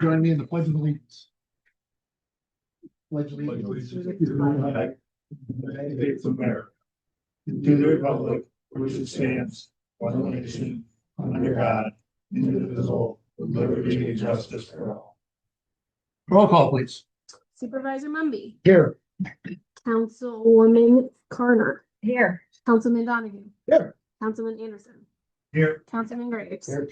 Join me in the pledge of allegiance. Pledge allegiance to the flag of the United States of America, and to the republic for which it stands, one nation, under God, indivisible, with liberty and justice for all. Roll call, please. Supervisor Mumby. Here. Councilwoman Carter. Here. Councilman Donahue. Here. Councilman Anderson. Here. Councilman Graves. Here.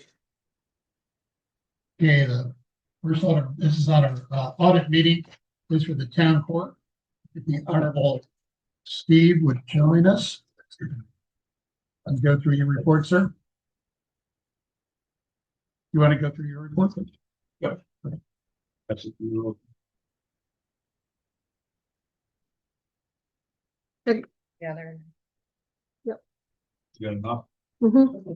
Okay, the first order, this is on our audit meeting, this for the town court. If the Honorable Steve would join us and go through your report, sir. You want to go through your report? Yep. That's it. Yeah, they're. You got enough? Mm-hmm.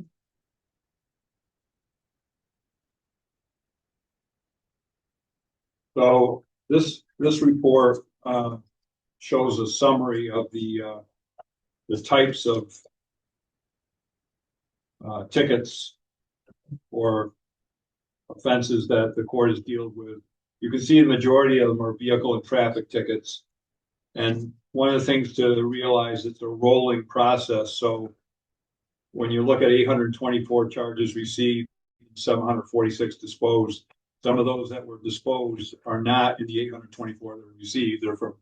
So this report shows a summary of the types of tickets or offenses that the court has dealt with. You can see the majority of them are vehicle and traffic tickets. And one of the things to realize, it's a rolling process. So when you look at 824 charges received, 746 disposed, some of those that were disposed are not in the 824 that were received. They're from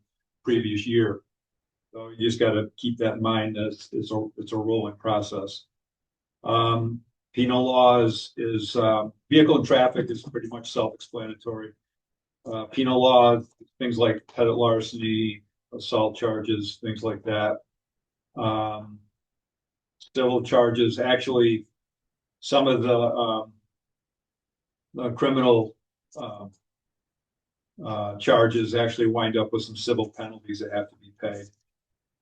previous year. So you just got to keep that in mind. That it's a rolling process. Penal laws is vehicle and traffic is pretty much self-explanatory. Penal law, things like petty larceny, assault charges, things like that. Civil charges, actually, some of the criminal charges actually wind up with some civil penalties that have to be paid.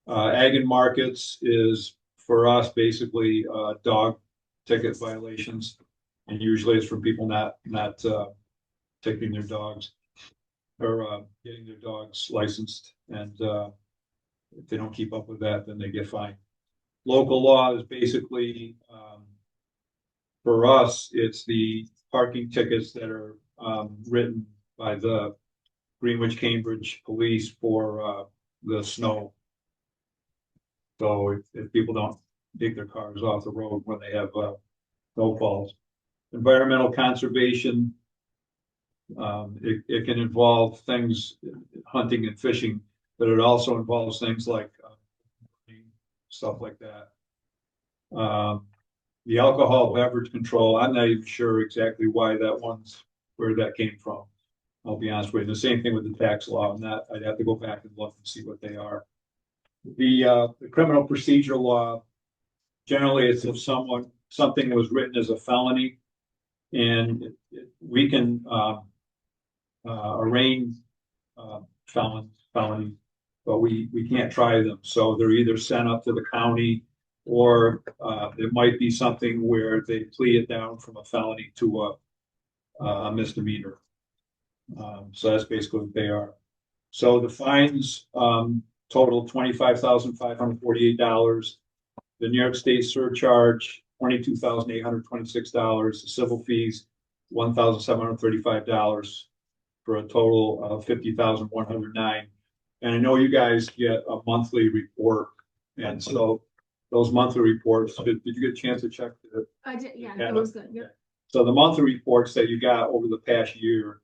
Ag and markets is for us basically dog ticket violations, and usually it's from people not taking their dogs or getting their dogs licensed, and if they don't keep up with that, then they get fined. Local law is basically for us, it's the parking tickets that are written by the Greenwich Cambridge police for the snow. So if people don't take their cars off the road when they have snowfalls. Environmental conservation, it can involve things, hunting and fishing, but it also involves things like stuff like that. The alcohol beverage control, I'm not even sure exactly why where that came from. I'll be honest with you. The same thing with the tax law. I'd have to go back and look and see what they are. The criminal procedure law, generally it's if something was written as a felony, and we can arraign felonies, but we can't try them. So they're either sent up to the county, or it might be something where they plea it down from a felony to a misdemeanor. So that's basically what they are. So the fines total $25,548. The New York State surcharge, $22,826. The civil fees, $1,735, for a total of $50,109. And I know you guys get a monthly report, and so those monthly reports, did you get a chance to check? I did, yeah, it was good. Yep. So the monthly reports that you got over the past year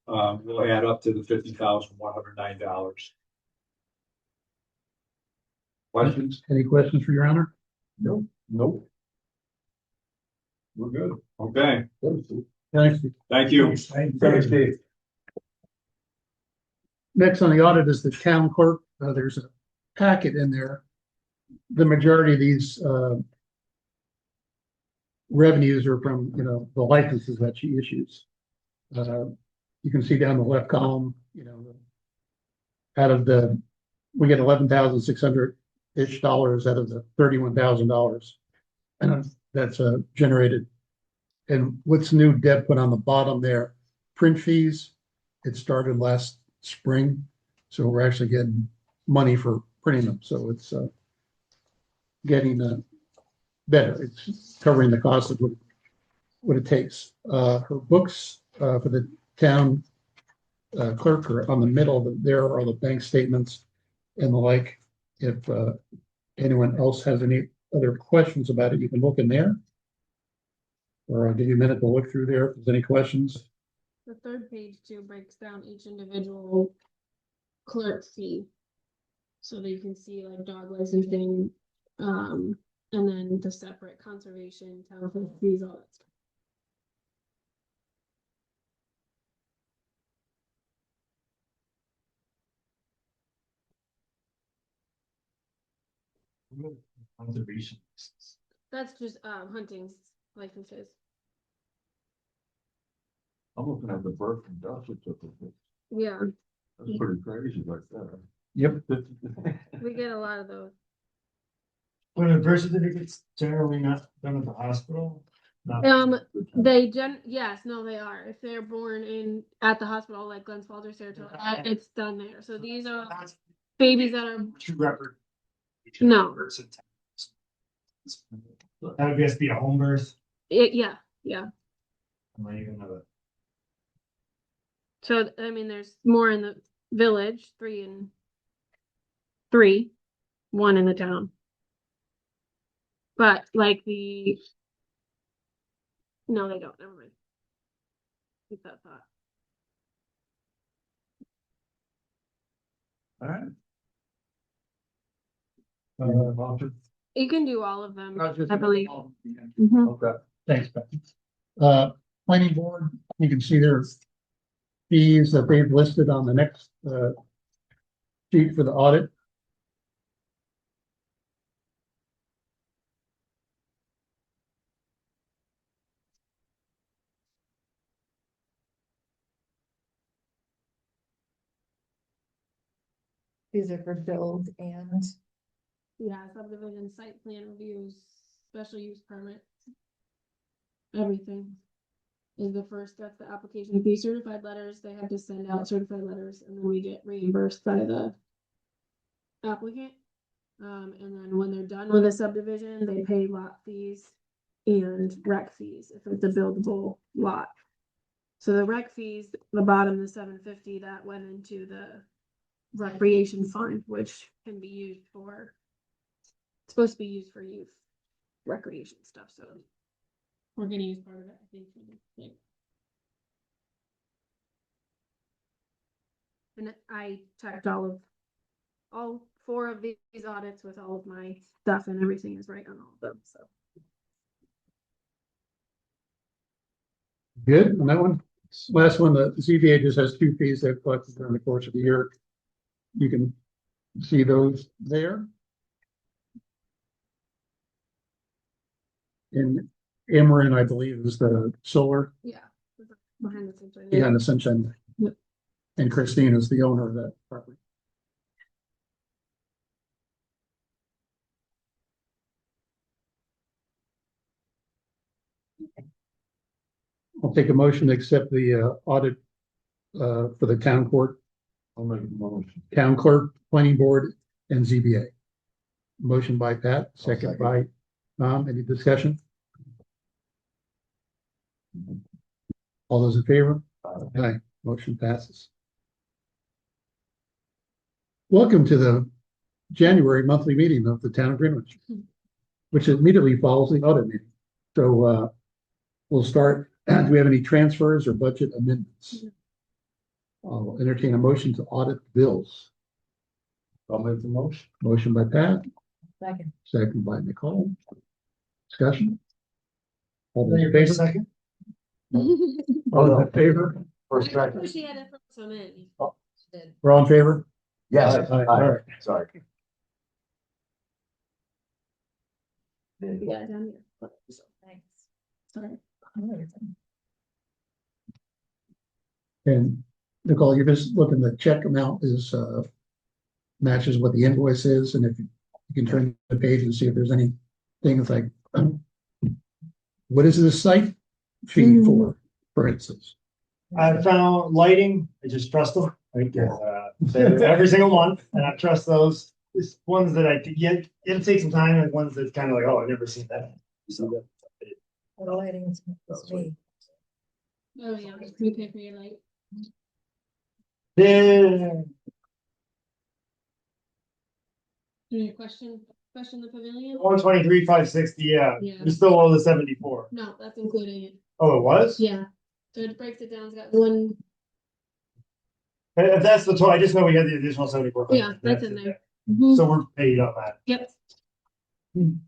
will add up to the $50,109. Questions? Any questions for your honor? No. Nope. We're good. Okay. Thanks. Thank you. Thanks, Dave. Next on the audit is the town clerk. There's a packet in there. The majority of these revenues are from, the licenses that she issues. You can see down the left column, out of we get $11,600-ish out of the $31,000 that's generated. And what's new, Deb put on the bottom there, print fees. It started last spring, so we're actually getting money for printing them. So it's getting better. It's covering the cost of what it takes. Her books for the town clerk or on the middle, there are the bank statements and the like. If anyone else has any other questions about it, you can look in there. Or I'll give you a minute to look through there if there's any questions. The third page too breaks down each individual clerk fee. So that you can see like dog licensing, and then the separate conservation, town clerk fees, all that stuff. Conservation. That's just hunting licenses. I'm looking at the birth and death certificate. Yeah, That's pretty crazy like that. Yep. we get a lot of those. When a birth certificate's generally not done at the hospital. Yes, no, they are. If they're born at the hospital, like Glens Falls or Saratoga, it's done there. So these are babies that are True record. No. That would just be a home birth. yeah. I might even know that. So I mean, there's more in the village, 3 and 3, 1 in the town. But like no, they don't. Never mind. Keep that thought. All right. You can do all of them, I was just- I believe. Yeah. Mhm. Okay. Thanks, Becky. Planning board, you can see their fees that they've listed on the next sheet for the audit. These are for build and Yeah, subdivision, site plan reviews, special use permits. Everything is the first, that's the application fee. Certified letters, they have to send out certified letters and then we get reimbursed by the applicant. And then when they're done with a subdivision, they pay lot fees and rec fees if it's a buildable lot. So the rec fees, the bottom, the $750, that went into the recreation fund, which can be used for, it's supposed to be used for youth recreation stuff, so we're gonna use part of it, I think, for the thing. And I checked all 4 of these audits with all of my stuff, and everything is right on all of them, so. Good on that one. Last one, the ZBA just has 2 fees they've collected during the course of the year. You can see those there. In Amarin, I believe, is the solar Yeah. Behind the scenes. behind the sunshine. Yep. And Christine is the owner of that property. I'll take a motion to accept the audit for the town court, I'll make a motion. town clerk, planning board, and ZBA. Motion by Pat, second by Tom. Any discussion? All those in favor? Aye. Motion passes. Welcome to the January monthly meeting of the town of Greenwich, which immediately follows the audit meeting. So we'll start. Do we have any transfers or budget amendments? I'll entertain a motion to audit bills. I'll make the motion. Motion by Pat, second. second by Nicole. Discussion. All those in Wait a favor? second. All those in favor? First second. She had to throw some in. Did. We're all in favor? Yes. Aye. All right. Sorry. Yeah, down here. Thanks. Sorry. And Nicole, you're just looking, the check amount is matches what the invoice is, and if you can turn the page and see if there's any things like what is this site fee for instance? I found lighting, I just trust them. They're every single month, and I trust those. It's ones that I could get, it'll take some time, and ones that's kind of like, oh, I've never seen that. So The lighting is me. Oh, yeah, we pay for your light. Yeah. Any question the pavilion? 123, 560, yeah, Yeah. we still owe the 74. No, that's including it. Oh, it was? Yeah, so it breaks it down, it's got one, If that's the total, I just know we had the additional 74. yeah, that's in there. Mhm. So we're paid on that. Yep. And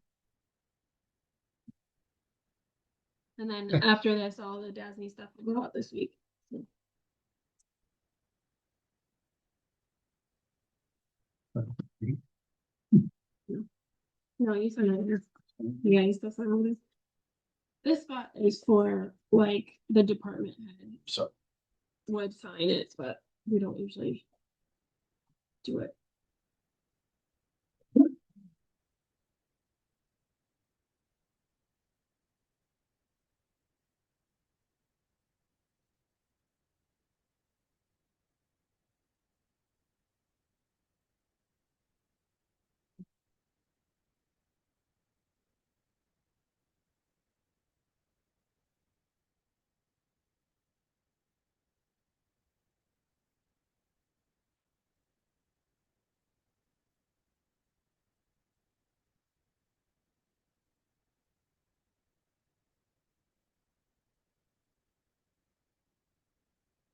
then after this, all the Dasney stuff will go out this week. No, you said it. Yeah, you still sign this. This spot is for like the department head. So- Would sign it, but we don't usually do it.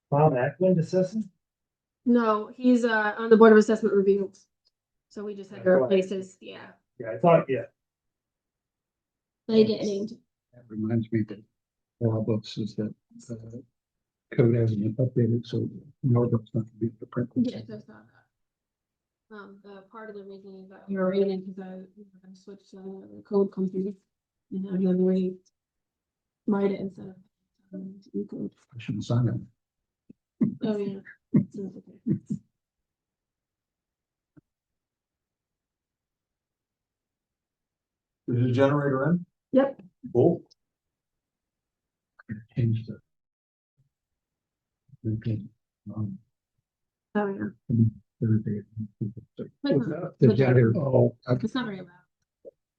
Bob Ackland assessing? No, he's on the Board of Assessment Review. So we just had to replace his, yeah, Yeah, I thought, yeah. they get named. That reminds me that our books is that code hasn't been updated, so your book's not gonna be able to print. Yes, I saw that. The part of the reason that we were reading, because I switched to the code company and have them write it instead of E-code. I shouldn't sign it. Oh, yeah. Seems okay. Is the generator in? Yep. Cool. Change the. Okay. Oh, yeah. Thursday. What's that? The generator, oh, It's not very loud.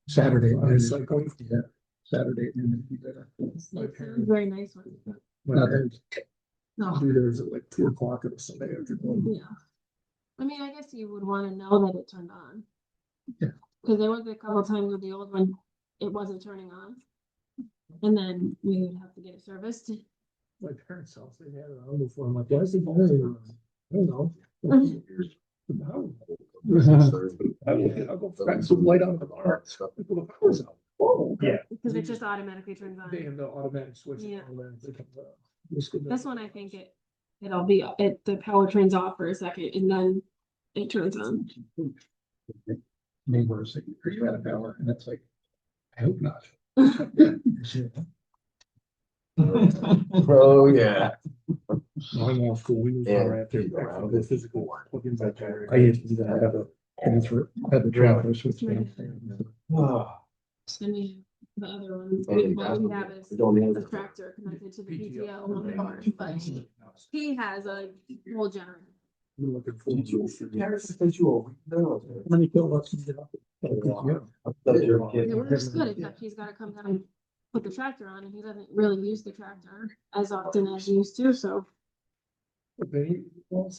Saturday. It's like going- Yeah, Saturday. at noon, you better. It's a very nice one. Not that- No, Be there at like 2 o'clock on a Sunday afternoon. yeah. I mean, I guess you would want to know that it turned on. Yeah. Because there was a couple of times with the old one, it wasn't turning on. And then we would have to get it serviced. My parents' house, they had it on before, I'm like, why is it on? I don't know. I'll go find some light on the bar. People, the power's out. Oh, okay. Yeah. Because it just automatically turns on. They have the automatic switch. Yeah. Automatically comes on. Just go This down. one, I think it'll be, the power turns off for a second and then it turns on. Neighbors say, are you out of power? And it's like, I hope not. Oh, yeah. I'm off school. We moved Yeah. far after the physical plug-ins I tried. I used to do that. I have a transfer, had the transfer switch. down. And we, the other one, what we have is a tractor connected to the PTO on the car, but he has a whole generator. We're looking forward to it. How many kilowatts can you get off it? It works good, except he's gotta come down and put the tractor on, and he doesn't really use the tractor as often as he used to, so. Okay. But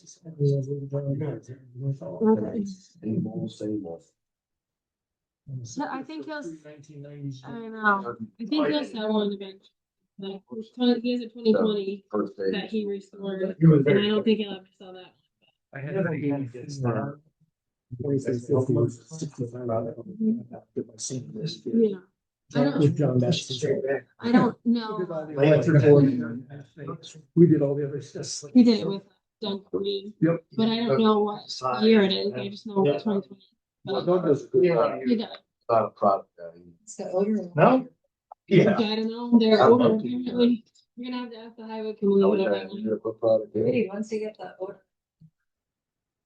I think he'll, I know, I think he'll sell one eventually. Like, he has a 2020 that he restored, He was and I very. don't think he'll ever sell that. I had an 84. 65 out of it. After my senior this year. Yeah. I don't, With John Madison. I don't know. We did all the other stuff. He did it with Doug Green, Yep. but I don't know what year it is, I just know it's 2020. Well, Doug does a good job. He does. Not a product. It's the odor. No? Yeah. I don't know, they're older, apparently. You're gonna have to ask the highway committee. Really, once you get the odor.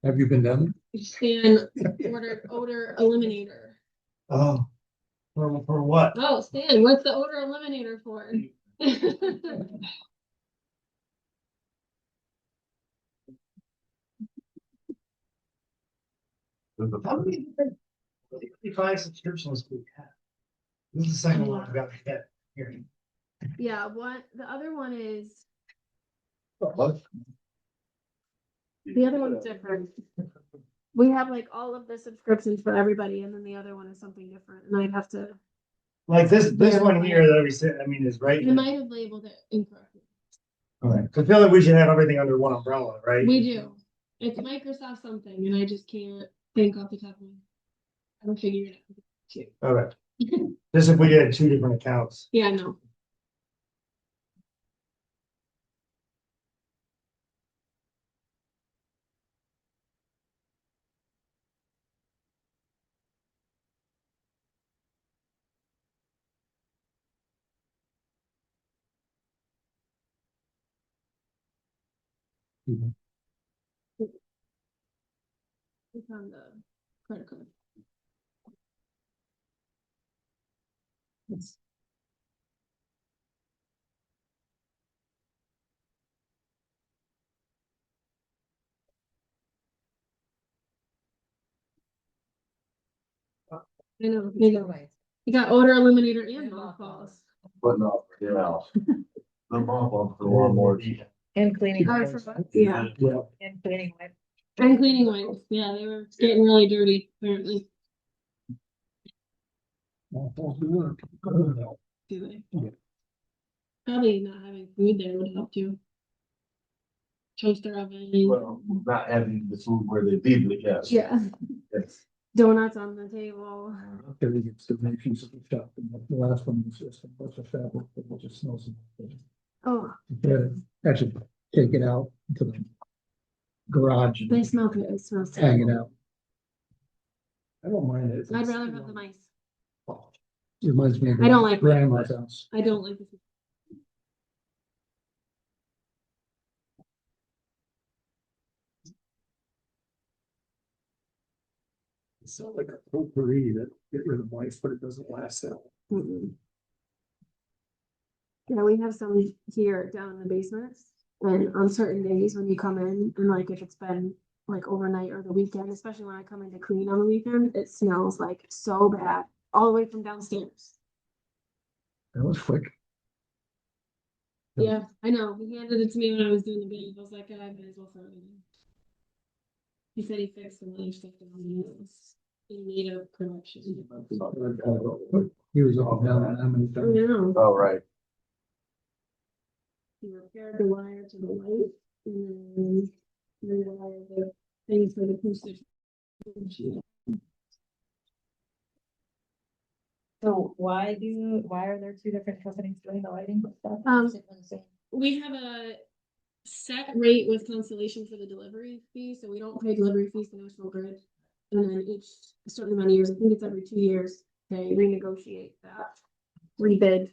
Have you been down Stan ordered odor eliminator. Oh. For what? Oh, Stan, what's the odor eliminator for? How many 55 subscriptions do we have? This is the second one I've got to get here. Yeah, the other one is What? The other one's different. We have like all of the subscriptions for everybody, and then the other one is something different, and I'd have to, Like this Yeah. one here that we said, I mean, is right. I might have labeled it incorrectly. Okay. I feel like we should have everything under one umbrella, right? We do. It's Microsoft something, and I just can't think off the top of my head. I'll figure it out. Okay. Just if we had two different accounts. Yeah, no. It's on the credit card. I know, you got odor eliminator and mothballs. But no, yeah. The mop on the lawnmowers. And cleaning. I wipes. forgot, yeah, Yeah. And cleaning wipes. and cleaning wipes, yeah, they were getting really dirty, apparently. Do they? Yeah. Probably not having food there would help too. Toaster oven. Well, not having the food where they leave it, yes. Yeah, Yes. donuts on the table. Everything gets donations at the shop, and the last one was just a bunch of fabric that just smells. Oh, Actually, take it out to the garage they and smell good, it smells hang it terrible. out. I don't mind it. I'd rather have the mice. It reminds me of I don't like grandma's house. I don't like this. It sounds like a potpourri that get rid of mice, but it doesn't last that long. Mm-mm. Yeah, we have some here down in the basement, and on certain days when you come in, and like if it's been like overnight or the weekend, especially when I come in to clean on the weekend, it smells like so bad, all the way from downstairs. That was quick. Yeah, I know, he handed it to me when I was doing the bidding, I was like, I might as well throw it in. He said he fixed some other stuff down the house, in need of correction. He was all down on how many I times. know. Oh, right. He repaired the wire to the light, and then rewired the things for the postage. So why are there two different companies doing the lighting stuff? We have a set rate with Constellation for the delivery fee, so we don't pay delivery fees to National Grid. And then each a certain amount of years, I think it's every 2 years, they renegotiate that, rebid.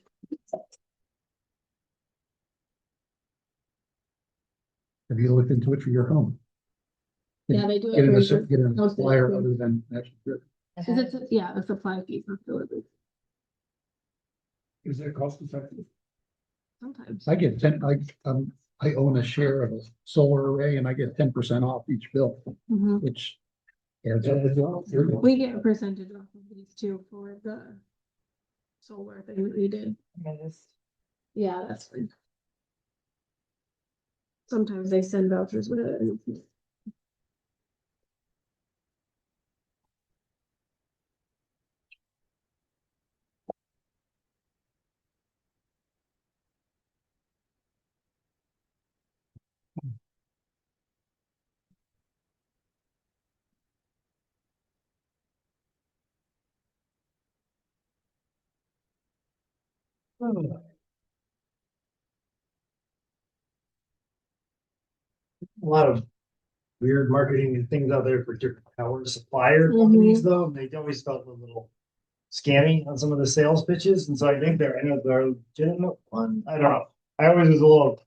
Have you looked into it for your home? Yeah, they do it Get for a, your get a house supplier delivery. other than National Grid. Is it, yeah, the supply fee for delivery, Is that cost effective? sometimes. I get 10, I own a share of a solar array and I get 10% off each bill, Mhm. which adds up as well. We get a percentage off of these too for the solar thing that we did. Yeah, that's fine. Sometimes they send vouchers with it. A lot of weird marketing and things out there for different power supplier companies though, and they always felt a little scammy on some of the sales pitches, and so I think I know they're legitimate one, I don't know. I always was a little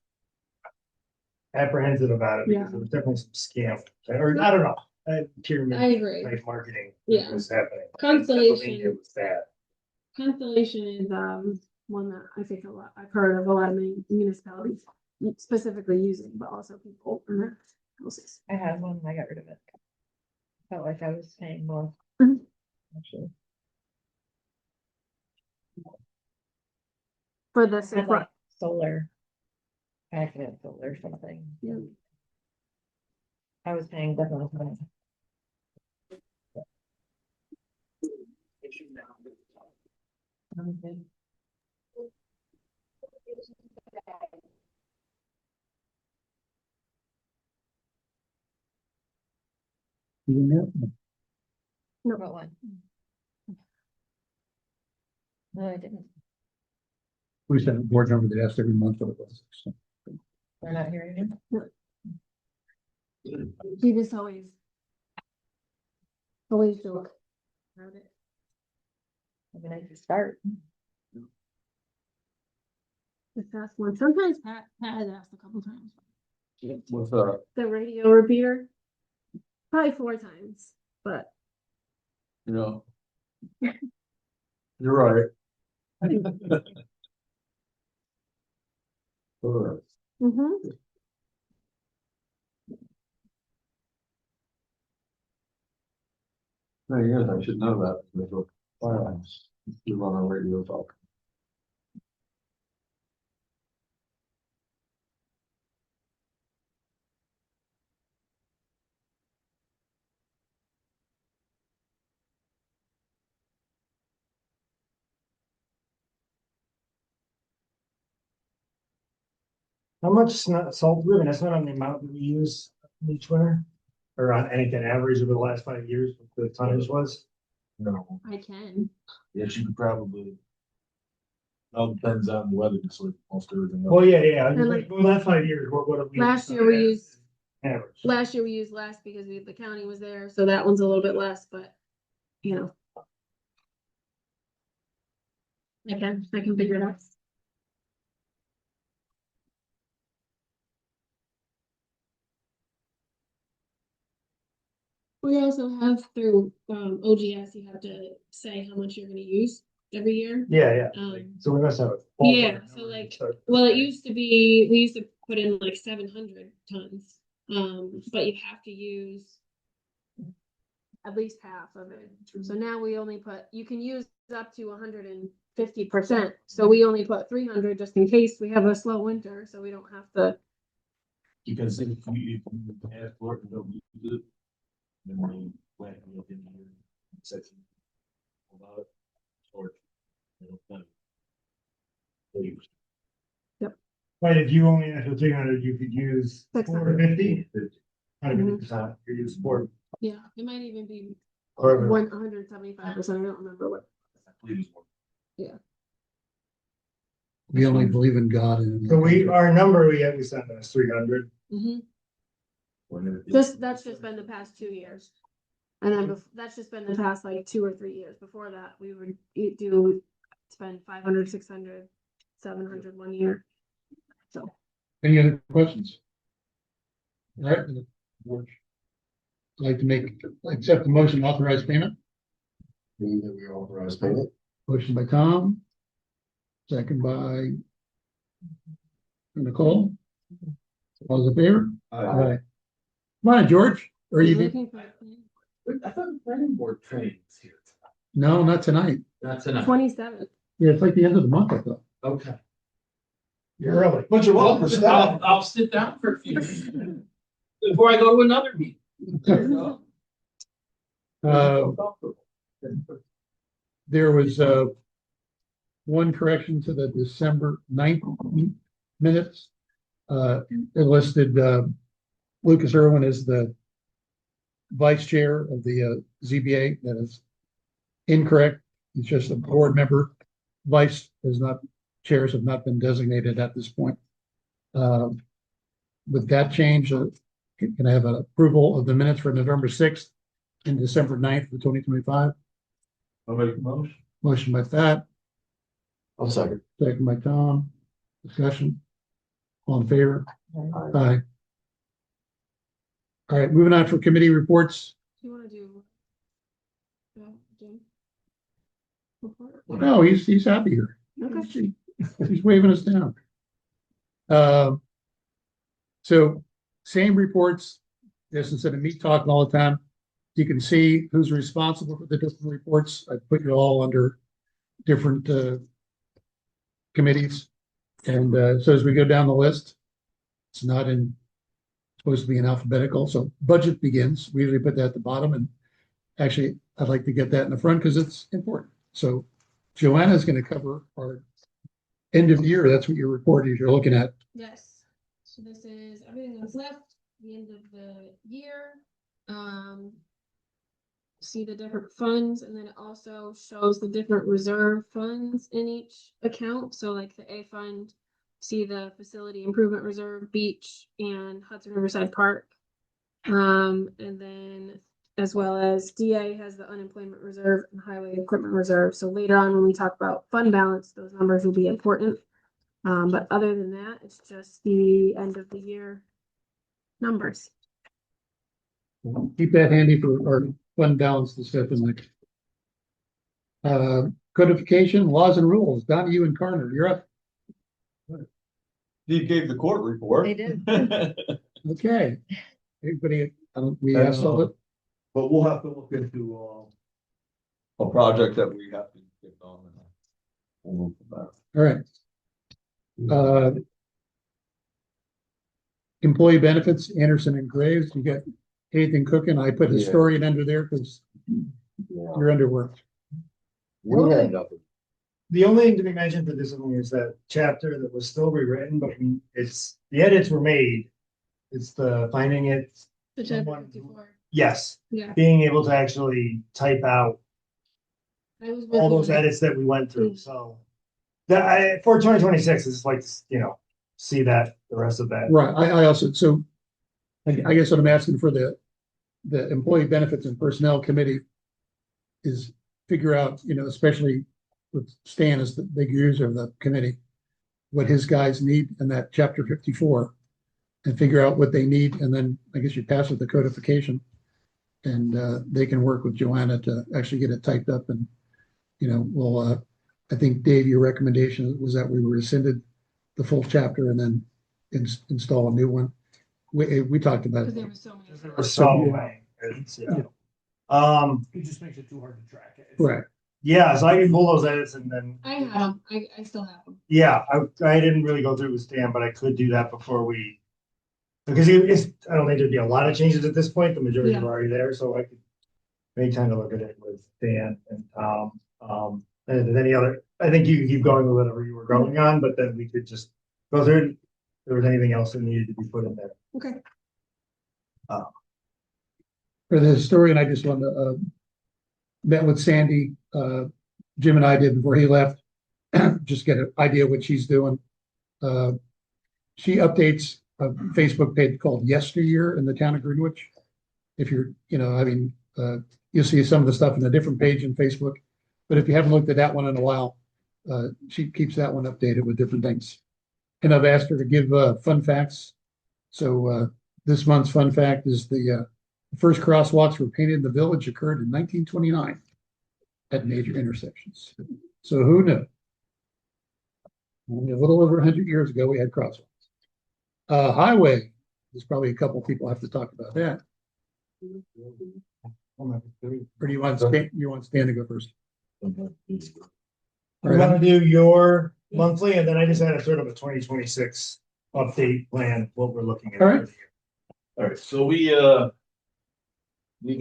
apprehensive about it because there was definitely some scam, or I don't know, I pyramid agree. type marketing Yeah. was happening. Constellation. It was bad. Constellation is one that I think I've heard of a lot of municipalities specifically using, but also people in their houses. I had one and I got rid of it. Felt like I was paying more. Mhm. Actually. For the I had supply, like solar. accidental or something. Yeah. I was paying definitely. Okay. You didn't have- What one? No, I didn't. We sent a board member that asked every month what it was. So, They're not here anymore. He just always joke about it. Maybe I could start. The fast one. Sometimes Pat has asked a couple times. What's The radio repeater. Probably 4 times, but you know? You're right. Alright. mhm. Thing is, I should know that. Because we're firearms. You run our radio talk. How much salt do we have an estimate on the amount that we use each winter? Or on anything average over the last 5 years, what the tonnage was? No, I can. Yes, you could probably. All depends on the weather, just like most everything else. Well, yeah. And like- Well, last 5 years, what have we? Last year we used Average. Last year we used less because the county was there, so that one's a little bit less, but you know. I can figure it out. We also have through OGS, you have to say how much you're gonna use every year. Yeah. So we must have. a Yeah, ballpark so number like, to start. well, it used to be, we used to put in like 700 tons. But you have to use at least half of it. So now we only put, you can use up to 150%. So we only put 300 just in case we have a slow winter, so we don't have to. Because if you ask for it and don't use it. Then we went and looked in here. Section. About it. Or. But if you only have 300, you could use 600. 450. Mhm. 100%, you use 4. Yeah, it might even be Or 175%. I don't remember what. I believe it's more. We only believe in God and. So our number we sent us 300. Mhm. Whenever it- That's just been the past 2 years. And then that's just been the past like 2 or 3 years. Before that, we would spend 500, 600, 700 1 year. So, Any other questions? All right. I'd like to accept the motion to authorize payment. Move that we authorize payment. Motion by Tom. Second by Nicole. All those in favor? Aye. Come on, George. Or you you, looking for I thought the planning board training was here. no, not tonight. Not tonight. 27th. Yeah, it's like the end of the month, I thought. Okay. You're early. But you're welcome to stop. I'll sit down for a few minutes. Before I go to another meeting. There was one correction to the December 9th minutes. It listed Lucas Irwin as the vice chair of the ZBA. That is incorrect. He's just a board member. Vice is not, chairs have not been designated at this point. With that change, can I have an approval of the minutes for November 6th and December 9th of 2025? I'll make a motion. Motion by Pat, I'll second. second by Tom. Discussion. All in favor? Aye. All right, moving on for committee reports. Do you want to do? Jim? No, he's happy here. Okay. He's waving us down. So same reports, just instead of me talking all the time, you can see who's responsible for the different reports. I put you all under different committees. And so as we go down the list, It's not in, supposed to be in alphabetical, so budget begins. We usually put that at the bottom, and actually, I'd like to get that in the front because it's important. So Joanna's going to cover our end of year. That's what your report is you're looking at. Yes, so this is everything that's left, the end of the year. Um. See the different funds, and then it also shows the different reserve funds in each account. So like the A fund, see the facility improvement reserve, beach and Hudson Riverside Park. And then as well as DA has the unemployment reserve and highway equipment reserve. So later on, when we talk about fund balance, those numbers will be important. But other than that, it's just the end of the year numbers. Keep that handy for our fund balance discussion later. Codification, laws and rules. Donnie, and Carter, you're up. Steve gave the court report. They did. Okay. Everybody, we asked all it. But we'll have to look into, a project that we have to get on. And we'll move from there. All right. Employee benefits, Anderson and Graves, you got anything cooking? I put historian under there because you're underworked. We had nothing. The only thing to be mentioned for this one is that chapter that was still rewritten, but I mean, it's, the edits were made. It's the finding it, The chapter Someone- 54. yes, Yeah. being able to actually type out I was all working those on it. edits that we went through, so. That, for 2026, it's like, see that, the rest of that. Right, I also, so I guess what I'm asking for the employee benefits and personnel committee is figure out, especially with Stan as the big user of the committee, what his guys need in that chapter 54 and figure out what they need. And then I guess you pass with the codification and they can work with Joanna to actually get it typed up. And, we'll, I think, Dave, your recommendation was that we rescinded the full chapter and then install a new one. We talked about Because it. there was so many. There were so many. It just makes it too hard to track it. Right. Yeah, so I can pull those edits and then. I have them. I still have them. Yeah, I didn't really go through with Stan, but I could do that before we. Because I don't think there'd be a lot of changes at this point. The majority Yeah. are already there, so I could make time to look at it with Dan and Tom. And if there's any other, I think you can keep going with whatever you were going on, but then we could just go through it. If there was anything else that needed to be put in there. Okay. For the historian, I just wanted to, met with Sandy, Jim and I did before he left, just get an idea what she's doing. She updates a Facebook page called Yesteryear in the town of Greenwich. If you're, you'll see some of the stuff in a different page in Facebook. But if you haven't looked at that one in a while, she keeps that one updated with different things. And I've asked her to give fun facts. So this month's fun fact is the first crosswalks were painted in the village occurred in 1929 at major intersections. So who knew? Only a little over 100 years ago, we had crosswalks. Highway, there's probably a couple people have to talk about that. Or do you want Stan to go first? I'm gonna do your monthly, and then I just had a sort of a 2026 update plan, what we're looking at. All right. All right, so we've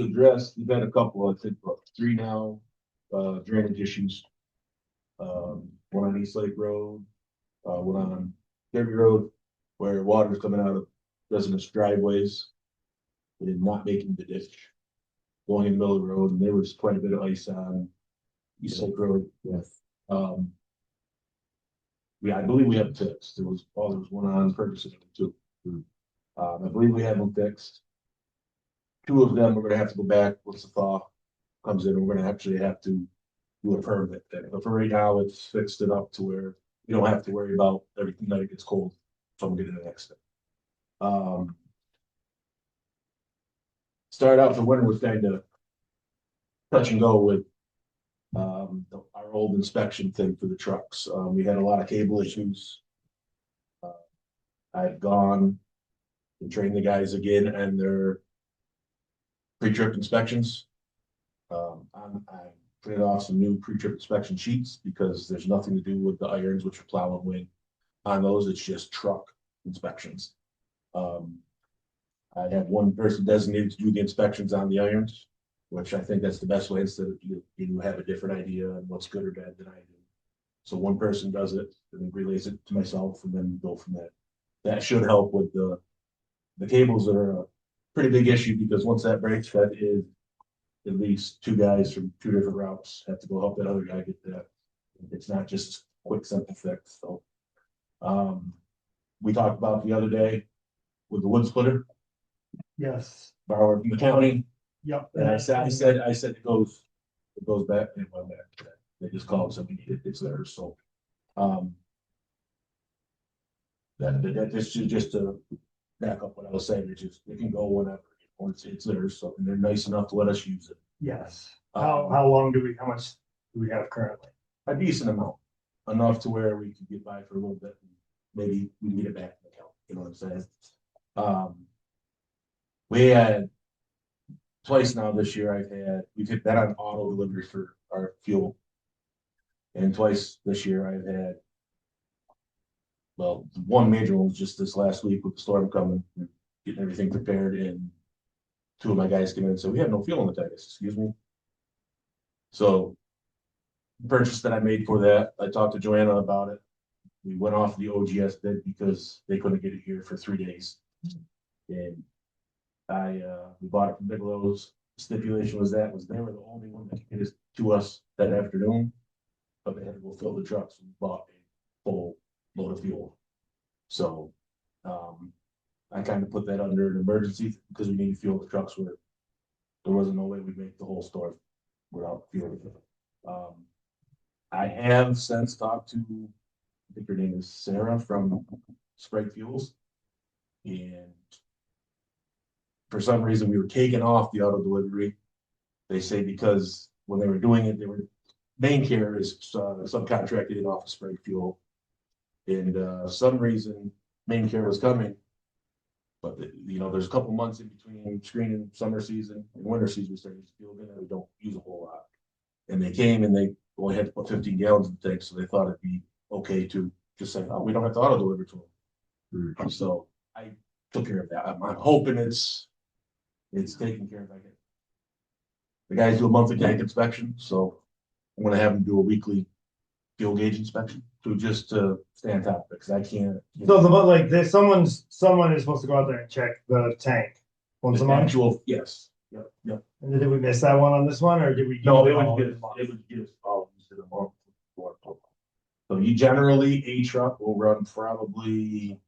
addressed, we've had a couple, I think, about 3 now, drainage issues. One on East Lake Road, one on Derby Road, where water is coming out of residents' driveways. And not making the ditch, going in the middle of the road, and there was quite a bit of ice on East Lake Road. Yes. Yeah, I believe we have fixed. There was one on Ferguson too. I believe we have them fixed. 2 of them, we're gonna have to go back once the thaw comes in, and we're gonna actually have to do a permit thing. But for right now, it's fixed it up to where you don't have to worry about every night it gets cold, so I'm getting the next thing. Started out the winter was kind of touch and go with our old inspection thing for the trucks. We had a lot of cable issues. I've gone and trained the guys again and their pre-trip inspections. I printed off some new pre-trip inspection sheets because there's nothing to do with the irons, which are plow and wing. On those, it's just truck inspections. I have one person designated to do the inspections on the irons, which I think that's the best way instead of you have a different idea on what's good or bad than I do. So one person does it and relays it to myself and then go from that. That should help with the cables are a pretty big issue because once that breaks, that is at least two guys from two different routes have to go help that other guy get that. It's not just a quick simple fix. So we talked about the other day with the wood splitter, Yes, borrowed from the county. yep. And I said it goes back and went back. They just called somebody, it's theirs, so. That this is just to back up what I was saying, it can go whenever, it's theirs, so, and they're nice enough to let us use it. Yes. How long how much do we have currently? A decent amount, enough to where we could get by for a little bit, and maybe we can get it back in the account, you know what I'm saying? We had twice now this year, we've hit that on auto delivery for our fuel. And twice this year I've had, well, one major one was just this last week with the storm coming, getting everything prepared, and two of my guys came in and said, we have no fuel in the tank. I said, excuse me. So the purchase that I made for that, I talked to Joanna about it. We went off the OGS bid because they couldn't get it here for 3 days. And we bought it from Bigelow's. The stipulation was they were the only one that could get it to us that afternoon, but they had to go fill the trucks and bought a full load of fuel. So I kind of put that under an emergency because we needed to fuel the trucks where there wasn't no way we'd make the whole store without fuel. I have since talked to, I think her name is Sarah from Sprague Fuels. And for some reason we were taken off the auto delivery. They say because when they were doing it, Main Care is subcontracted it off of Sprague Fuel. And some reason Main Care was coming. But there's a couple months in between screen and summer season and winter season, we started using fuel again, and we don't use a whole lot. And they came and they only had to put 15 gallons in the tank, so they thought it'd be okay to just say, oh, we don't have to auto deliver to them. So I took care of that. I'm hoping it's taken care of. The guys do a monthly tank inspection, so I'm gonna have them do a weekly fuel gauge inspection to stay on top of it, because I can't. So someone is supposed to go out there and check the tank once a month. Yes. Yep. And did we miss that one on this one, or did we? No, do it all would in a month? just all in a month. So you generally, a truck will run probably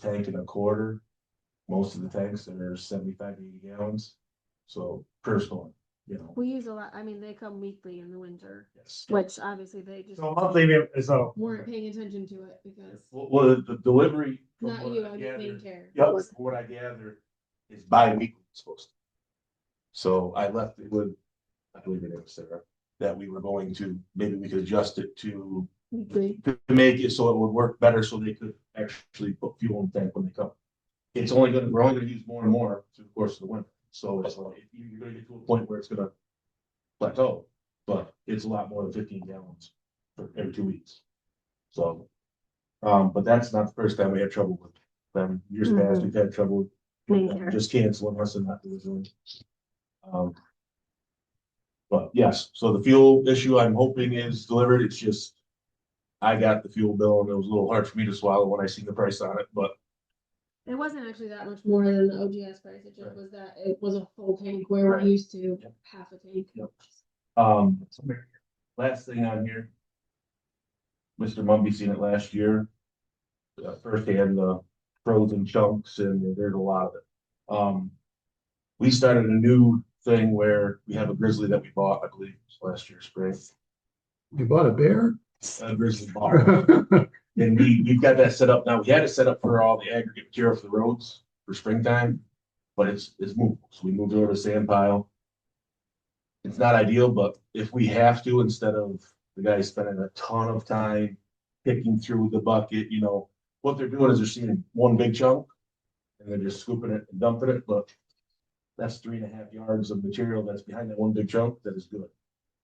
tank and a quarter. Most of the tanks are 75 to 80 gallons. So per storm, We use a lot, I mean, they come weekly in the winter, Yes. which obviously they just So monthly, so weren't paying attention to it because, Well, the delivery. from not what you, I I just gather- Main Care. Yep, from what I gather, is bi-weekly supposed to. So I left it with, I believe it was Sarah, that we were going to, maybe we could adjust it to Weekly. make it so it would work better, so they could actually put fuel in the tank when they come. We're only gonna use more and more through the course of the winter. So it's like, you're gonna get to a point where it's gonna plateau, but it's a lot more than 15 gallons for every 2 weeks. So, but that's not the first time we had trouble with them. Years past, we've had trouble with Main them Care. just canceling us and not delivering. But yes, so the fuel issue I'm hoping is delivered. It's just, I got the fuel bill and it was a little hard for me to swallow when I seen the price on it, but It wasn't actually that much more than the OGS price, it just was that it was a full tank where we're Right. used to Yep. half a tank. last thing on here. Mr. Mumby seen it last year. Firsthand, the frozen chunks, and there's a lot of it. We started a new thing where we have a grizzly that we bought, I believe, last year spring. You bought a bear? A grizzly bar. And we've got that set up now. We had it set up for all the aggregate material for the roads for springtime, but it's movable. So we moved over to sand pile. It's not ideal, but if we have to, instead of the guys spending a ton of time picking through the bucket, what they're doing is they're seeing one big chunk and they're just scooping it and dumping it, but that's 3.5 yards of material that's behind that one big chunk that is good.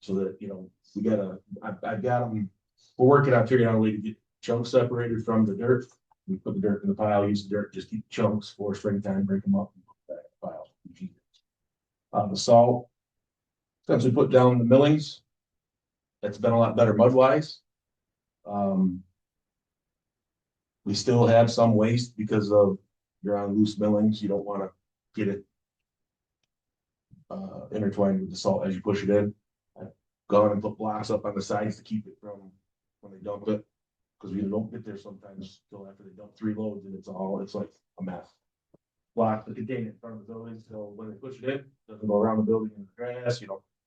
So that, I've got them, we're working on figuring out a way to get chunks separated from the dirt We put the dirt in the pile, use the dirt, just keep chunks for springtime, break them up and put that in the pile. The salt, since we put down the millings, that's been a lot better mud wise. We still have some waste because of you're on loose millings. You don't want to get it intertwined with the salt as you push it in. I've gone and put blocks up on the sides to keep it from when they dump it. Because we don't get there sometimes till after they dump 3 loads and it's like a mess. Block the container in front of the building, so when they push it in, it doesn't go around the building in the grass,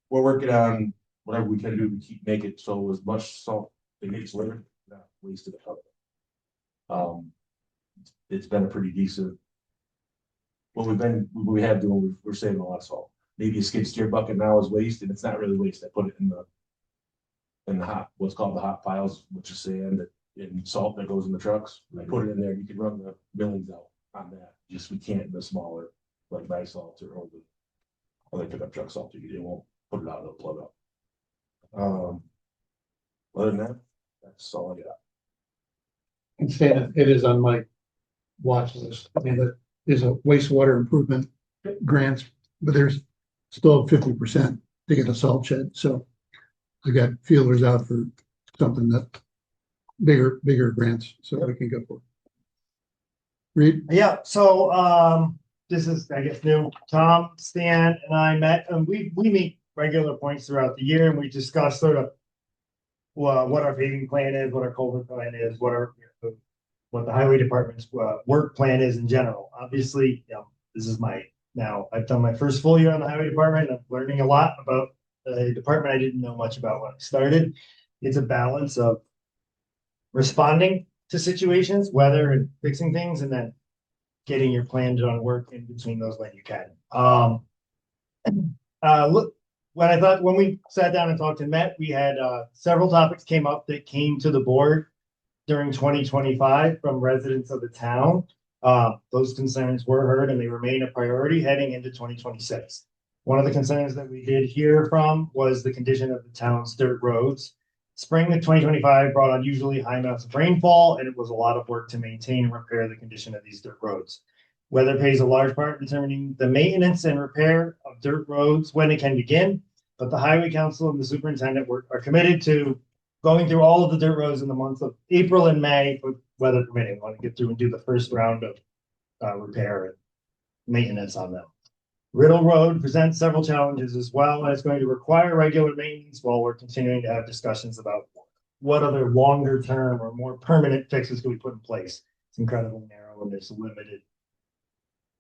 We're working on whatever we can do to keep make it so as much salt that gets later, not wasted out. It's been a pretty decent. What we have doing, we're saving a lot of salt. Maybe a skid steer bucket now is waste, and it's not really waste. I put it in the hot, what's called the hot piles, which is sand and salt that goes in the trucks. I put it in there. You can run the millings out on that. Just we can't in the smaller, like my salt or the other pickup truck salt. They won't put it out, it'll plug up. Other than that, that's all I got. And Stan, it is on my watch list. I mean, that is a wastewater improvement grants, but there's still 50% to get a salt shed. So I got feelers out for something that bigger grants, so we can go for it. Reed? Yeah, so this is, I guess, new. Tom, Stan, and I met, and we meet regular points throughout the year, and we discuss sort of what our paving plan is, what our culvert plan is, what the highway department's work plan is in general. Obviously, this is I've done my first full year on the highway department, and I'm learning a lot about a department I didn't know much about when I started. It's a balance of responding to situations, weather, and fixing things, and then getting your plan done work in between those when you can. Look, when we sat down and talked and met, we had several topics came up that came to the board during 2025 from residents of the town. Those concerns were heard and they remain a priority heading into 2026. One of the concerns that we did hear from was the condition of the town's dirt roads. Spring of 2025 brought unusually high amounts of rainfall, and it was a lot of work to maintain and repair the condition of these dirt roads. Weather plays a large part in determining the maintenance and repair of dirt roads when it can begin, but the Highway Council and the superintendent are committed to going through all of the dirt roads in the months of April and May, weather permitting. We want to get through and do the first round of repair and maintenance on them. Riddle Road presents several challenges as well, and it's going to require regular maintenance while we're continuing to have discussions about what other longer term or more permanent fixes can we put in place. It's incredibly narrow and there's limited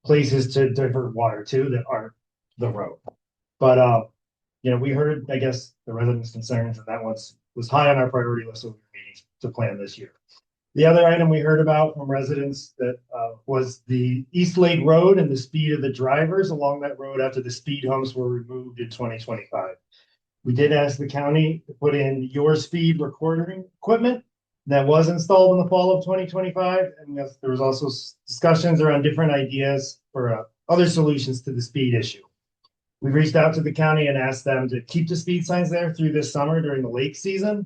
places to divert water to that aren't the road. But we heard, I guess, the residents' concerns, and that was high on our priority list of meetings to plan this year. The other item we heard about from residents that was the East Lake Road and the speed of the drivers along that road after the speed humps were removed in 2025. We did ask the county to put in your speed recording equipment that was installed in the fall of 2025. And there was also discussions around different ideas for other solutions to the speed issue. We reached out to the county and asked them to keep the speed signs there through this summer during the lake season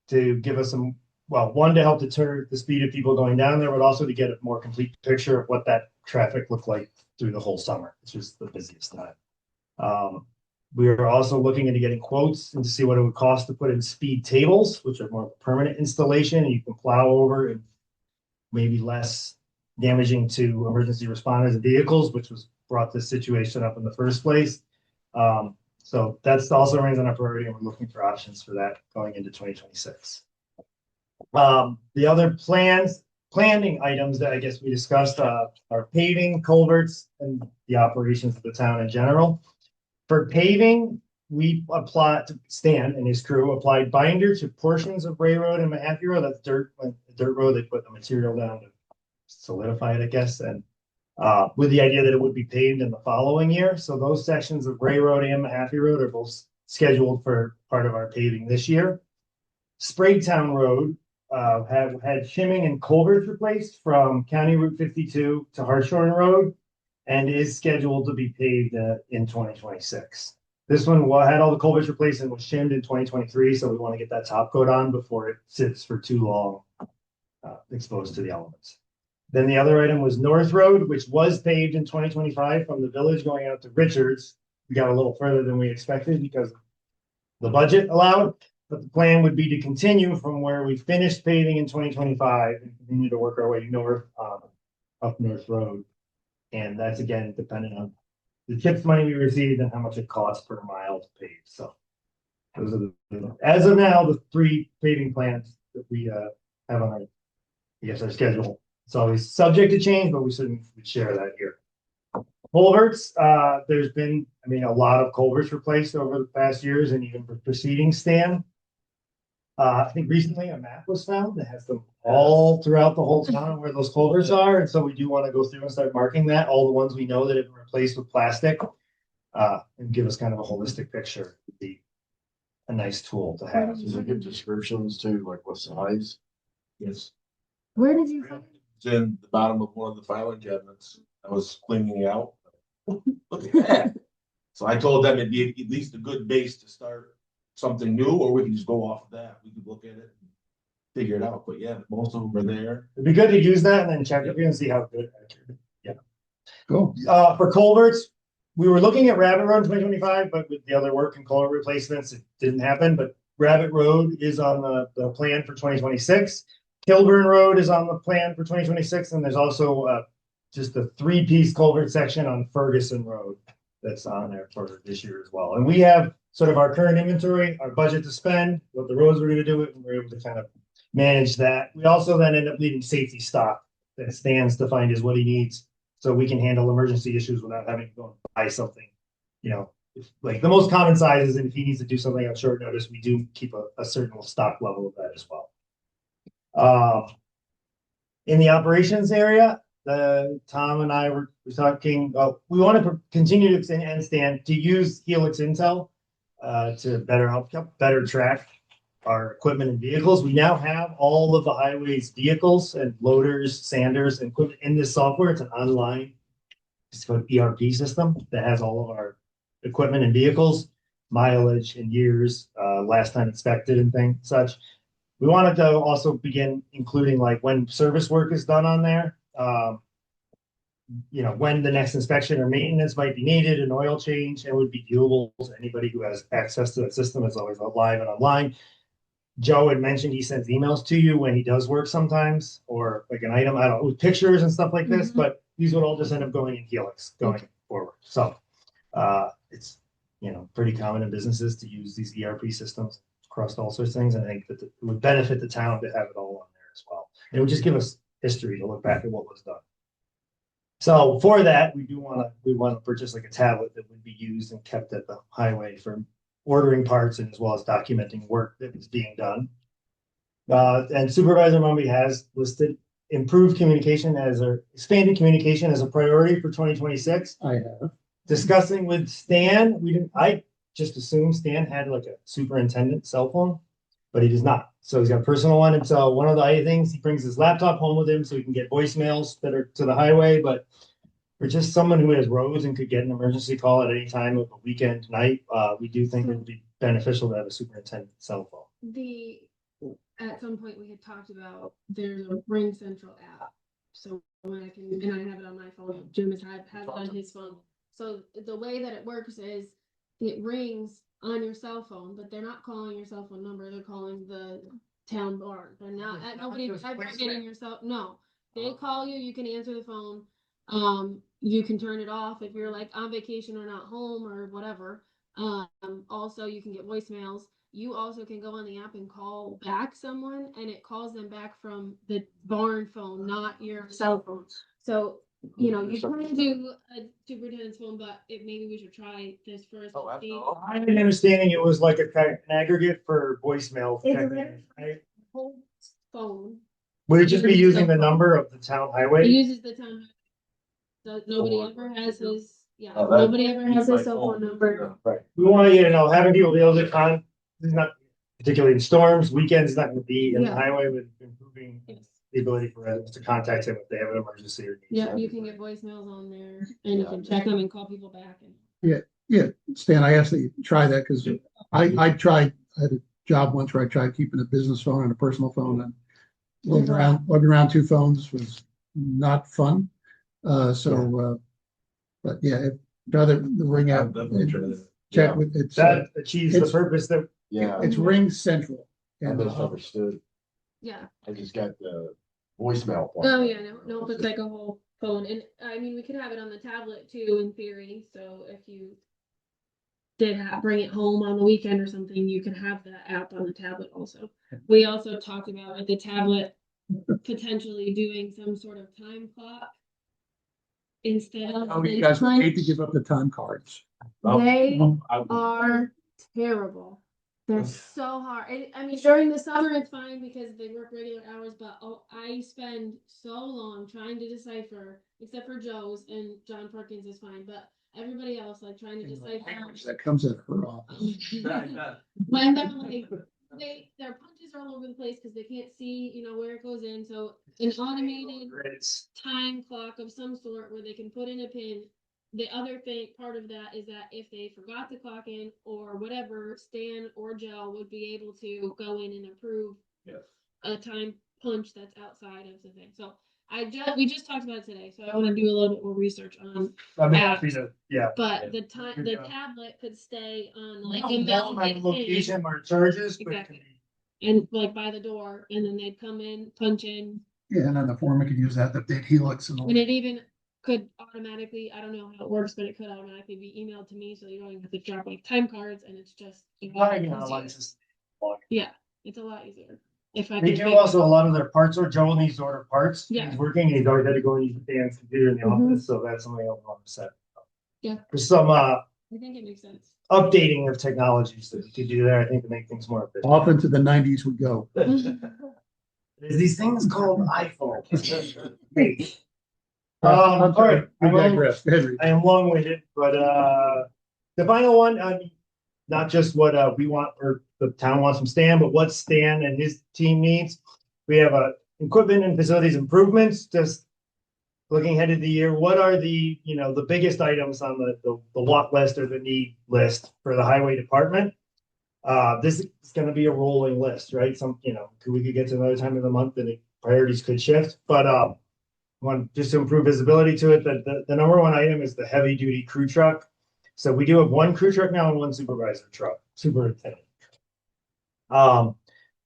to give us some, one, to help deter the speed of people going down there, but also to get a more complete picture of what that traffic looked like through the whole summer, which is the busiest time. We are also looking into getting quotes and to see what it would cost to put in speed tables, which are more permanent installation, and you can plow over and maybe less damaging to emergency responders and vehicles, which was brought this situation up in the first place. So that's also remains on our priority, and we're looking for options for that going into 2026. The other planning items that I guess we discussed are paving, culverts, and the operations of the town in general. For paving, we applied to Stan and his crew applied binder to portions of Ray Road and Mahaffey Road. That's dirt road. They put the material down to solidify it, I guess, and with the idea that it would be paved in the following year. So those sections of Ray Road and Mahaffey Road are both scheduled for part of our paving this year. Spraytown Road have had shimming and culverts replaced from County Route 52 to Hartshorn Road and is scheduled to be paved in 2026. This one had all the culverts replaced and was shimmed in 2023, so we want to get that top coat on before it sits for too long exposed to the elements. Then the other item was North Road, which was paved in 2025 from the village going out to Richards. We got a little further than we expected because the budget allowed, but the plan would be to continue from where we finished paving in 2025 and continue to work our way north, up North Road. And that's again dependent on the TIPS money we received and how much it costs per mile to pave. So those are as of now, the 3 paving plans that we have on our, I guess, our schedule. It's always subject to change, but we certainly would share that here. Culverts, there's been, I mean, a lot of culverts replaced over the past years and even preceding Stan. I think recently a map was found that has them all throughout the whole town where those culverts are. And so we do want to go through and start marking that, all the ones we know that have been replaced with plastic, and give us kind of a holistic picture. Would be a nice tool to have. Does it give descriptions too, like what size? Yes. Where did you find? It's in the bottom of one of the filing cabinets. I was cleaning it out. Look at that. So I told them it'd be at least a good base to start something new, or we can just go off of that. We could look at it and figure it out. But yeah, most of them are there. It'd be good to use that and then check it and see how good. Cool. For culverts, we were looking at Rabbit Road in 2025, but with the other work and culvert replacements, it didn't happen. But Rabbit Road is on the plan for 2026. Kilburn Road is on the plan for 2026, and there's also just a 3-piece culvert section on Ferguson Road that's on there for this year as well. And we have sort of our current inventory, our budget to spend, what the roads we're going to do it, and we're able to kind of manage that. We also then end up leaving safety stock that stands to find is what he needs, so we can handle emergency issues without having to go and buy something. You know, like the most common sizes, and if he needs to do something on short notice, we do keep a certain stock level of that as well. In the operations area, Tom and I were talking, we want to continue to and stand to use Helix Intel to better track our equipment and vehicles. We now have all of the highways vehicles and loaders, sanders, and equipment in this software. It's an online, it's called ERP system that has all of our equipment and vehicles, mileage and years, last time inspected and such. We wanted to also begin including like when service work is done on there. You know, when the next inspection or maintenance might be needed, an oil change, and would be viewable to anybody who has access to that system. It's always live and online. Joe had mentioned he sends emails to you when he does work sometimes, or like an item, I don't know, with pictures and stuff like this, but these would all just end up going in Helix going forward. So it's, you know, pretty common in businesses to use these ERP systems across all sorts of things. And I think that it would benefit the town to have it all on there as well. And it would just give us history to look back at what was done. So for that, we want to purchase like a tablet that would be used and kept at the highway for ordering parts and as well as documenting work that was being done. And Supervisor Mumby has listed improved communication expanded communication as a priority for 2026. I have. Discussing with Stan, I just assumed Stan had like a superintendent cell phone, but he does not. So he's got a personal one. And so one of the things, he brings his laptop home with him so he can get voicemails that are to the highway. But for just someone who has roads and could get an emergency call at any time of a weekend night, we do think it would be beneficial to have a superintendent cell phone. At some point we had talked about there's a Ring Central app. So when I have it on my phone, Jim has it on his phone. So the way that it works is it rings on your cell phone, but they're not calling your cell phone number. They're calling the town board. They're not nobody's getting your cell. No, they call you. You can answer the phone. You can turn it off if you're like on vacation or not home or whatever. Also you can get voicemails. You also can go on the app and call back someone, and it calls them back from the barn phone, not your cell phone. So you know, you try to do a superintendent's phone, but maybe we should try this first. My understanding it was like an aggregate for voicemail. Right? Whole phone. Would it just be using the number of the town It highway? uses the town. So nobody ever has his, Oh, nobody ever has his cell phone number. Right. We want you to know, having people be able to this is not particularly in storms, weekends is not going to be in the highway with improving the ability for residents to contact him if they have an emergency or need. Yeah, you can get voicemails on there and you can check them and call people back. Yeah, Stan, I asked that you try that because I had a job once where I tried keeping a business phone and a personal phone, and lugging around 2 phones was not fun. But yeah, rather ring out, I'm definitely trying to- check with, it's, That achieves the it's- purpose that, Yeah, it's Ring Central. I And misunderstood. Yeah. I just got the voicemail. part. Oh, yeah, no, it's like a whole phone, and I mean, we could have it on the tablet too, in theory, so if you did bring it home on the weekend or something, you could have that app on the tablet also. We also talked about with the tablet, potentially doing some sort of time clock instead of. Oh, the you guys hate to punch. give up the time cards. They I- are terrible. They're so hard. I mean, during the summer it's fine because they work regular hours, but I spend so long trying to decipher, except for Joe's and John Perkins is fine, but everybody else like trying to decipher. That comes at her office. When they're like, their punches are all over the place because they can't see, where it goes in. So an automated it's, time clock of some sort where they can put in a pin. The other thing, part of that is that if they forgot to clock in or whatever, Stan or Joe would be able to go in and approve Yes. a time punch that's outside of the thing. So we just talked about it today, so I want to do a little bit more research on. I'm happy to, yeah. But the tablet could stay on like a mounted Location where it charges, but it can Exactly. be. and like by the door, and then they'd come in, punch in, Yeah, and on the foreman can use that, the update Helix and all. and it even could automatically, I don't know how it works, but it could automatically be emailed to me, so you don't even have to drop like time cards, and it's just. Yeah, it's a lot easier. If I They could do make- also a lot of their parts, or Joel needs to order parts. Yeah. He's working, he's already had to go and use Dan's computer in the Mhm. office, so that's something I'll want to set. Yeah. There's some, I think it makes sense. updating of technologies that you could do there, I think, to make things more efficient. Off into the nineties we go. There's these things called iPhones. Hey. I'm All sorry, right, we digress. Go ahead, Reed. I am long-winded, but, the final one, not just what, we want, or the town wants from Stan, but what Stan and his team needs. We have, equipment and facilities improvements, just looking ahead of the year, what are the, the biggest items on the want list or the need list for the highway department? This is gonna be a rolling list, right? We could get to another time of the month and the priorities could shift, but, just to improve visibility to it, the number one item is the heavy duty crew truck. So we do have one crew truck now and one superintendent.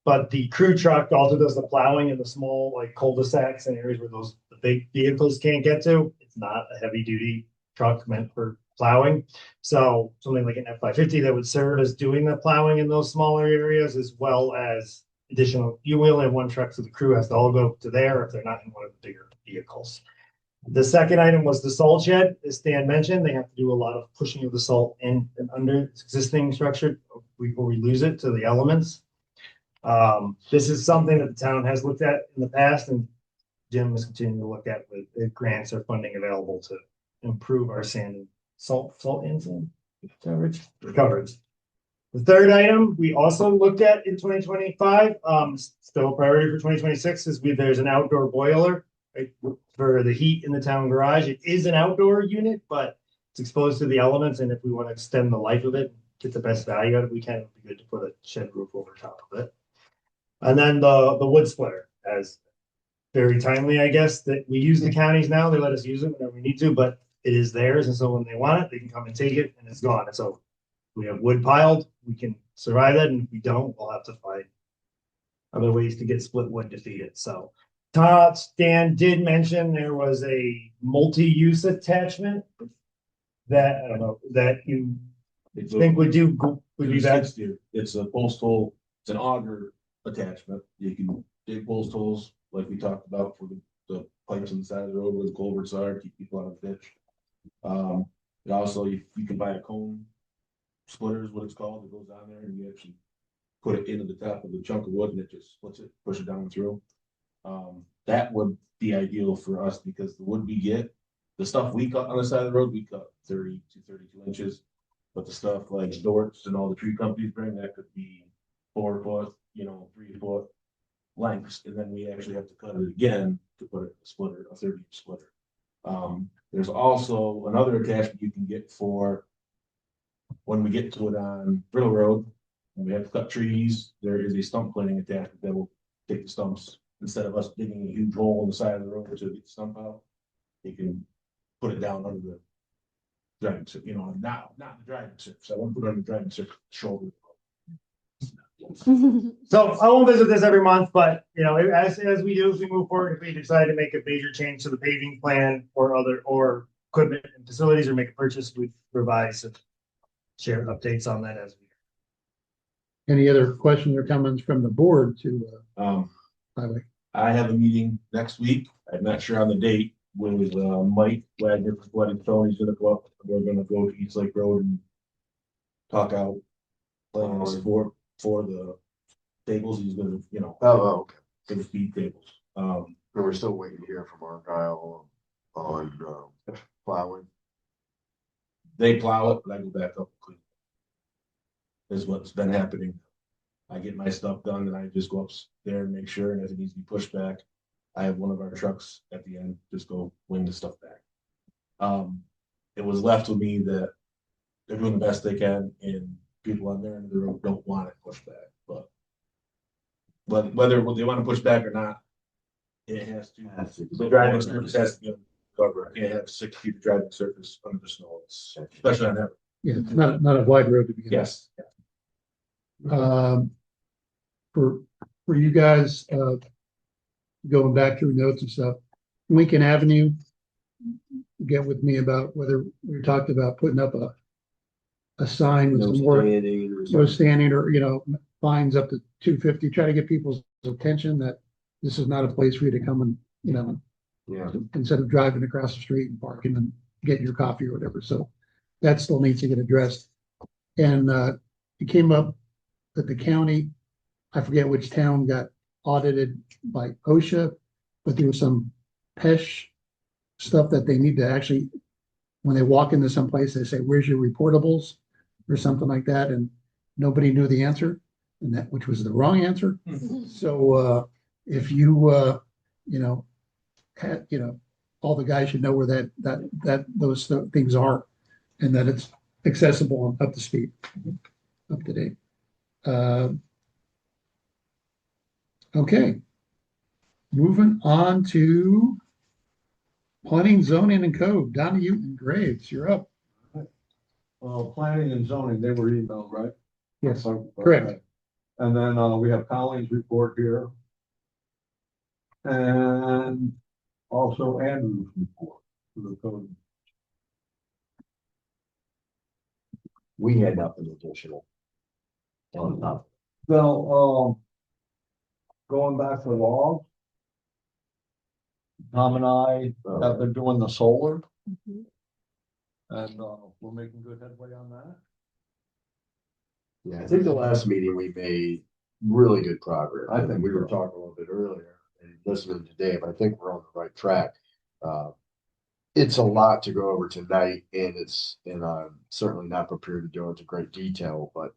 But the crew truck also does the plowing in the small like cul-de-sacs and areas where the big vehicles can't get to. It's not a heavy duty truck meant for plowing. So something like an F-550 that would serve as doing the plowing in those smaller areas, as well as additional, you only have one truck, so the crew has to all go to there if they're not in one of the bigger vehicles. The second item was the salt shed. As Stan mentioned, they have to do a lot of pushing of the salt in and under existing structure before we lose it to the elements. This is something that the town has looked at in the past, and Jim is continuing to look at with grants or funding available to improve our sand and salt and sand coverage. The third item we also looked at in 2025, still a priority for 2026, is there's an outdoor boiler, right, for the heat in the town garage. It is an outdoor unit, but it's exposed to the elements, and if we want to extend the life of it, get the best value out of it, we can. It'd be good to put a shed roof over top of it. And then the wood splitter, as very timely, I guess, that we use the counties now. They let us use it whenever we need to, but it is theirs, and so when they want it, they can come and take it, and it's gone. And so we have wood piled, we can survive that, and if we don't, we'll have to find other ways to get split wood to feed it. So Stan did mention there was a multi-use attachment that, I don't know, that you think would be best. It's a post hole, it's an auger attachment. You can dig post holes like we talked about for the pipes on the side of the road where the culverts are, keep people out of the ditch. And also you can buy a cone splitter is what it's called. It goes on there and you actually put it into the top of the chunk of wood and it just splits it, push it down through. That would be ideal for us because the wood we get, the stuff we cut on the side of the road, we cut 30 to 32 inches. But the stuff like Dort's and all the tree companies bring, that could be 4 foot, 3 foot lengths. And then we actually have to cut it again to put it in a splitter, a 30-inch splitter. There's also another attachment you can get for when we get to it on Brittle Road. When we have to cut trees, there is a stump cleaning attachment that will take the stumps instead of us digging a huge hole in the side of the road to get the stump out, he can put it down under the driving, you know, not the driving surface. I want to put it on the driving surface shoulder. So I won't visit this every month, but you know, as we do, as we move forward, if we decide to make a major change to the paving plan or equipment and facilities or make a purchase, we revise and share updates on that as we. Any other questions or comments from the board to highway? I have a meeting next week. I'm not sure on the date with Mike Wagner for Flooding Stone. He's gonna go up. We're gonna go to East Lake Road and talk out plans for the tables. He's gonna, you know, Okay. for the speed tables. And we're still waiting to hear from Argyle on plowing. They plow it, but I go back up and clean. Is what's been happening. I get my stuff done and I just go up there and make sure, and if it needs to be pushed back, I have one of our trucks at the end, just go wing the stuff back. It was left with me that they're doing the best they can, and people on their end of the road don't want it pushed back, but whether they want to push back or not, it has to. The driving surface has to be covered. I can't have 6 feet of driving surface under the snow, especially on that. Yeah, it's not a wide road to begin with. Yes. For you guys, going back through notes and stuff, Lincoln Avenue, get with me about whether we talked about putting up a sign with some more, no standing or, you know, fines up to $250, try to get people's attention that this is not a place for you to come and, you know, instead of driving across the street and parking and getting your coffee or whatever. So that still needs to get addressed. And it came up that the county, I forget which town, got audited by OSHA, but there was some PESH stuff that they need to actually, when they walk into some place, they say, "Where's your reportables?" or something like that, and nobody knew the answer, and that, which was the wrong answer. So if you you know, had, you know, all the guys should know where those things are, and that it's accessible and up to speed, up to date. Okay, moving on to planning, zoning, and code. Donahue and Graves, you're up. Planning and zoning, they were emailed, right? Yes, Okay. correct. And then we have Colleen's report here. And also Andrew's report for the code. We had nothing additional. On Well, going back to law. Tom and I have been doing the solar and we're making good headway on that. Yeah, I think the last meeting we made really good progress. I think we were talking a little bit earlier and listening today, but I think we're on the right track. It's a lot to go over tonight, and I'm certainly not prepared to go into great detail, but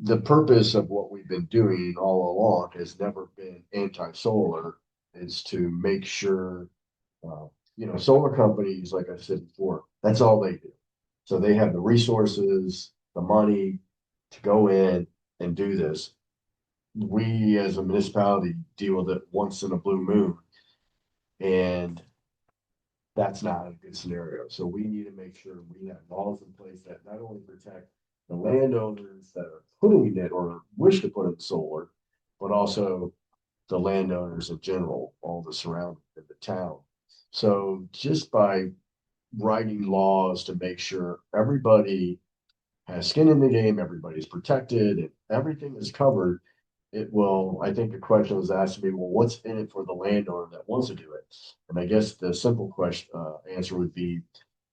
the purpose of what we've been doing all along has never been anti-solar. Is to make sure, you know, solar companies, like I said before, that's all they do. So they have the resources, the money to go in and do this. We as a municipality deal with it once in a blue moon. And that's not a good scenario. So we need to make sure we have laws in place that not only protect the landowners that are putting it or wish to put in solar, but also the landowners in general, all the surrounding in the town. So just by writing laws to make sure everybody has skin in the game, everybody's protected, and everything is covered, it will, I think the question was asked to me, well, what's in it for the landowner that wants to do it? And I guess the simple question, answer would be,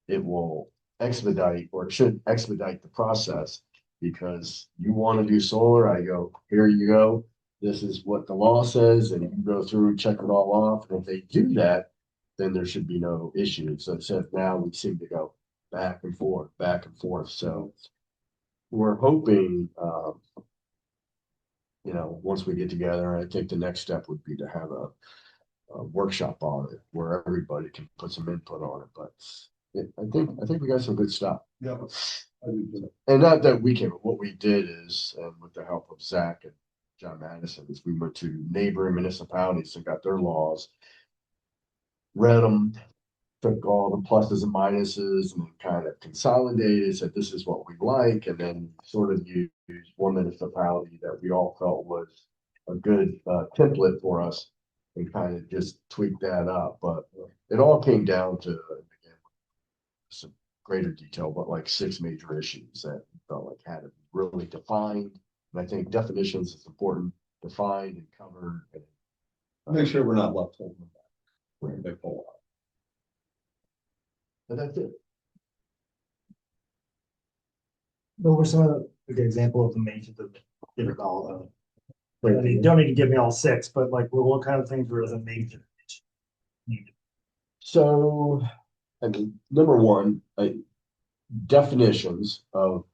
it will expedite, or it should expedite the process, because you want to do solar, I go, here you go. This is what the law says, and you can go through and check it all off. And if they do that, then there should be no issue. So except now we seem to go back and forth, back and forth. So we're hoping, you know, once we get together, I think the next step would be to have a workshop on it where everybody can put some input on it. But I think we got some good stuff. Yeah. And not that we can, what we did is, and with the help of Zach and John Madison, is we went to neighboring municipalities and got their laws. Read them, took all the pluses and minuses and kind of consolidated, said this is what we like, and then sort of used one municipality that we all felt was a good template for us and kind of just tweak that up. But it all came down to, again, some greater detail, but like 6 major issues that felt like had to be really defined. And I think definitions is important, defined and covered. And, Make sure we're not left holding them back. We're gonna make a lot. and that's it. What were some of the good example of the major, the difficult, I mean, you don't need to give me all 6, but like, what kind of things were the major? So, I mean, number one, definitions of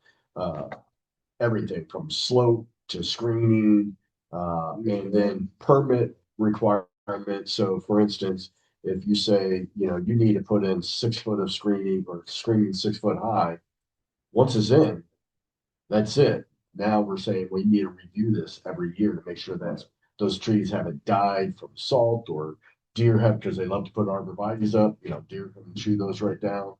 everything from slope to screening, and then permit requirements. So for instance, if you say, you know, you need to put in 6 foot of screening or screening 6 foot high, once it's in, that's it. Now we're saying we need to review this every year to make sure that those trees haven't died from salt or deer have, because they love to put arborvitaes up, you know, deer come and chew those right down.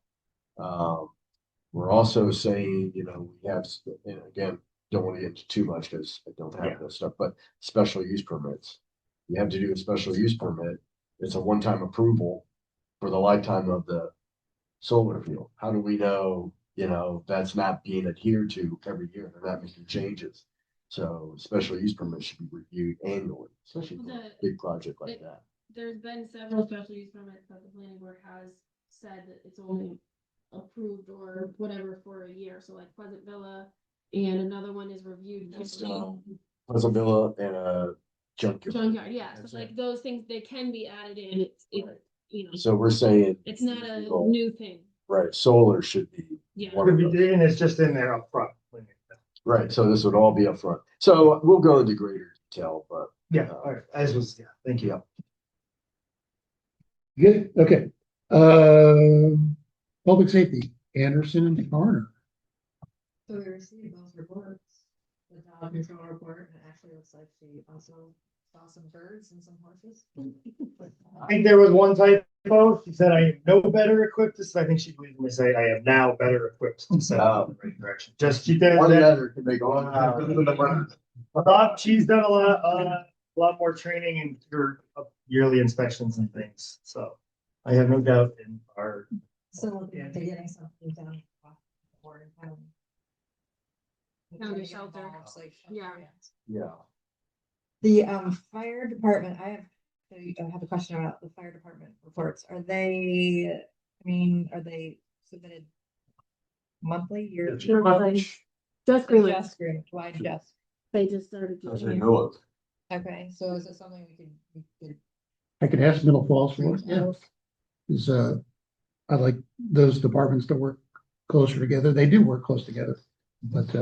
We're also saying, you know, we have, and again, don't want to get into too much because I don't have this stuff, but special use permits. You have to do a special use permit. It's a one-time approval for the lifetime of the solar field. How do we know, you know, that's not being adhered to every year? They're not making changes. So special use permits should be reviewed annually, especially for a big project like that. There's been several special use permits that the planning board has said that it's only approved or whatever for a year. So like Pleasant Villa, and another one is reviewed. Pleasant Villa and a junkyard. Junkyard, yeah. So like those things, they can be added in. It's, you know, So we're saying. it's not a new thing. Right, solar should be. Yeah. one of those. And it's just in there up front. Right, so this would all be up front. So we'll go into greater detail, but. Yeah, all right, as was, yeah, thank you. Good, okay. Public safety, Anderson and Garner. So we received those reports, the dog control report, and it actually looks like she also saw some birds and some horses. I think there was one typo. She said, I am no better equipped to, I think she believed me say, I am now better equipped to send out in the right direction. Just, she did One that. other can make all. She's done a lot more training and her yearly inspections and things, so I have no doubt in our. So they're getting something done. County shelter. Yeah. Yeah. The fire department, I have a question about the fire department reports. Are they, I mean, are they submitted monthly, yearly? Just Greenwich. Just Greenwich, why just? They just started As doing they it. know it. Okay, so is it something we could? I could ask Middle Falls for it, yeah. Is, I like those departments to work closer together. They do work close together, but,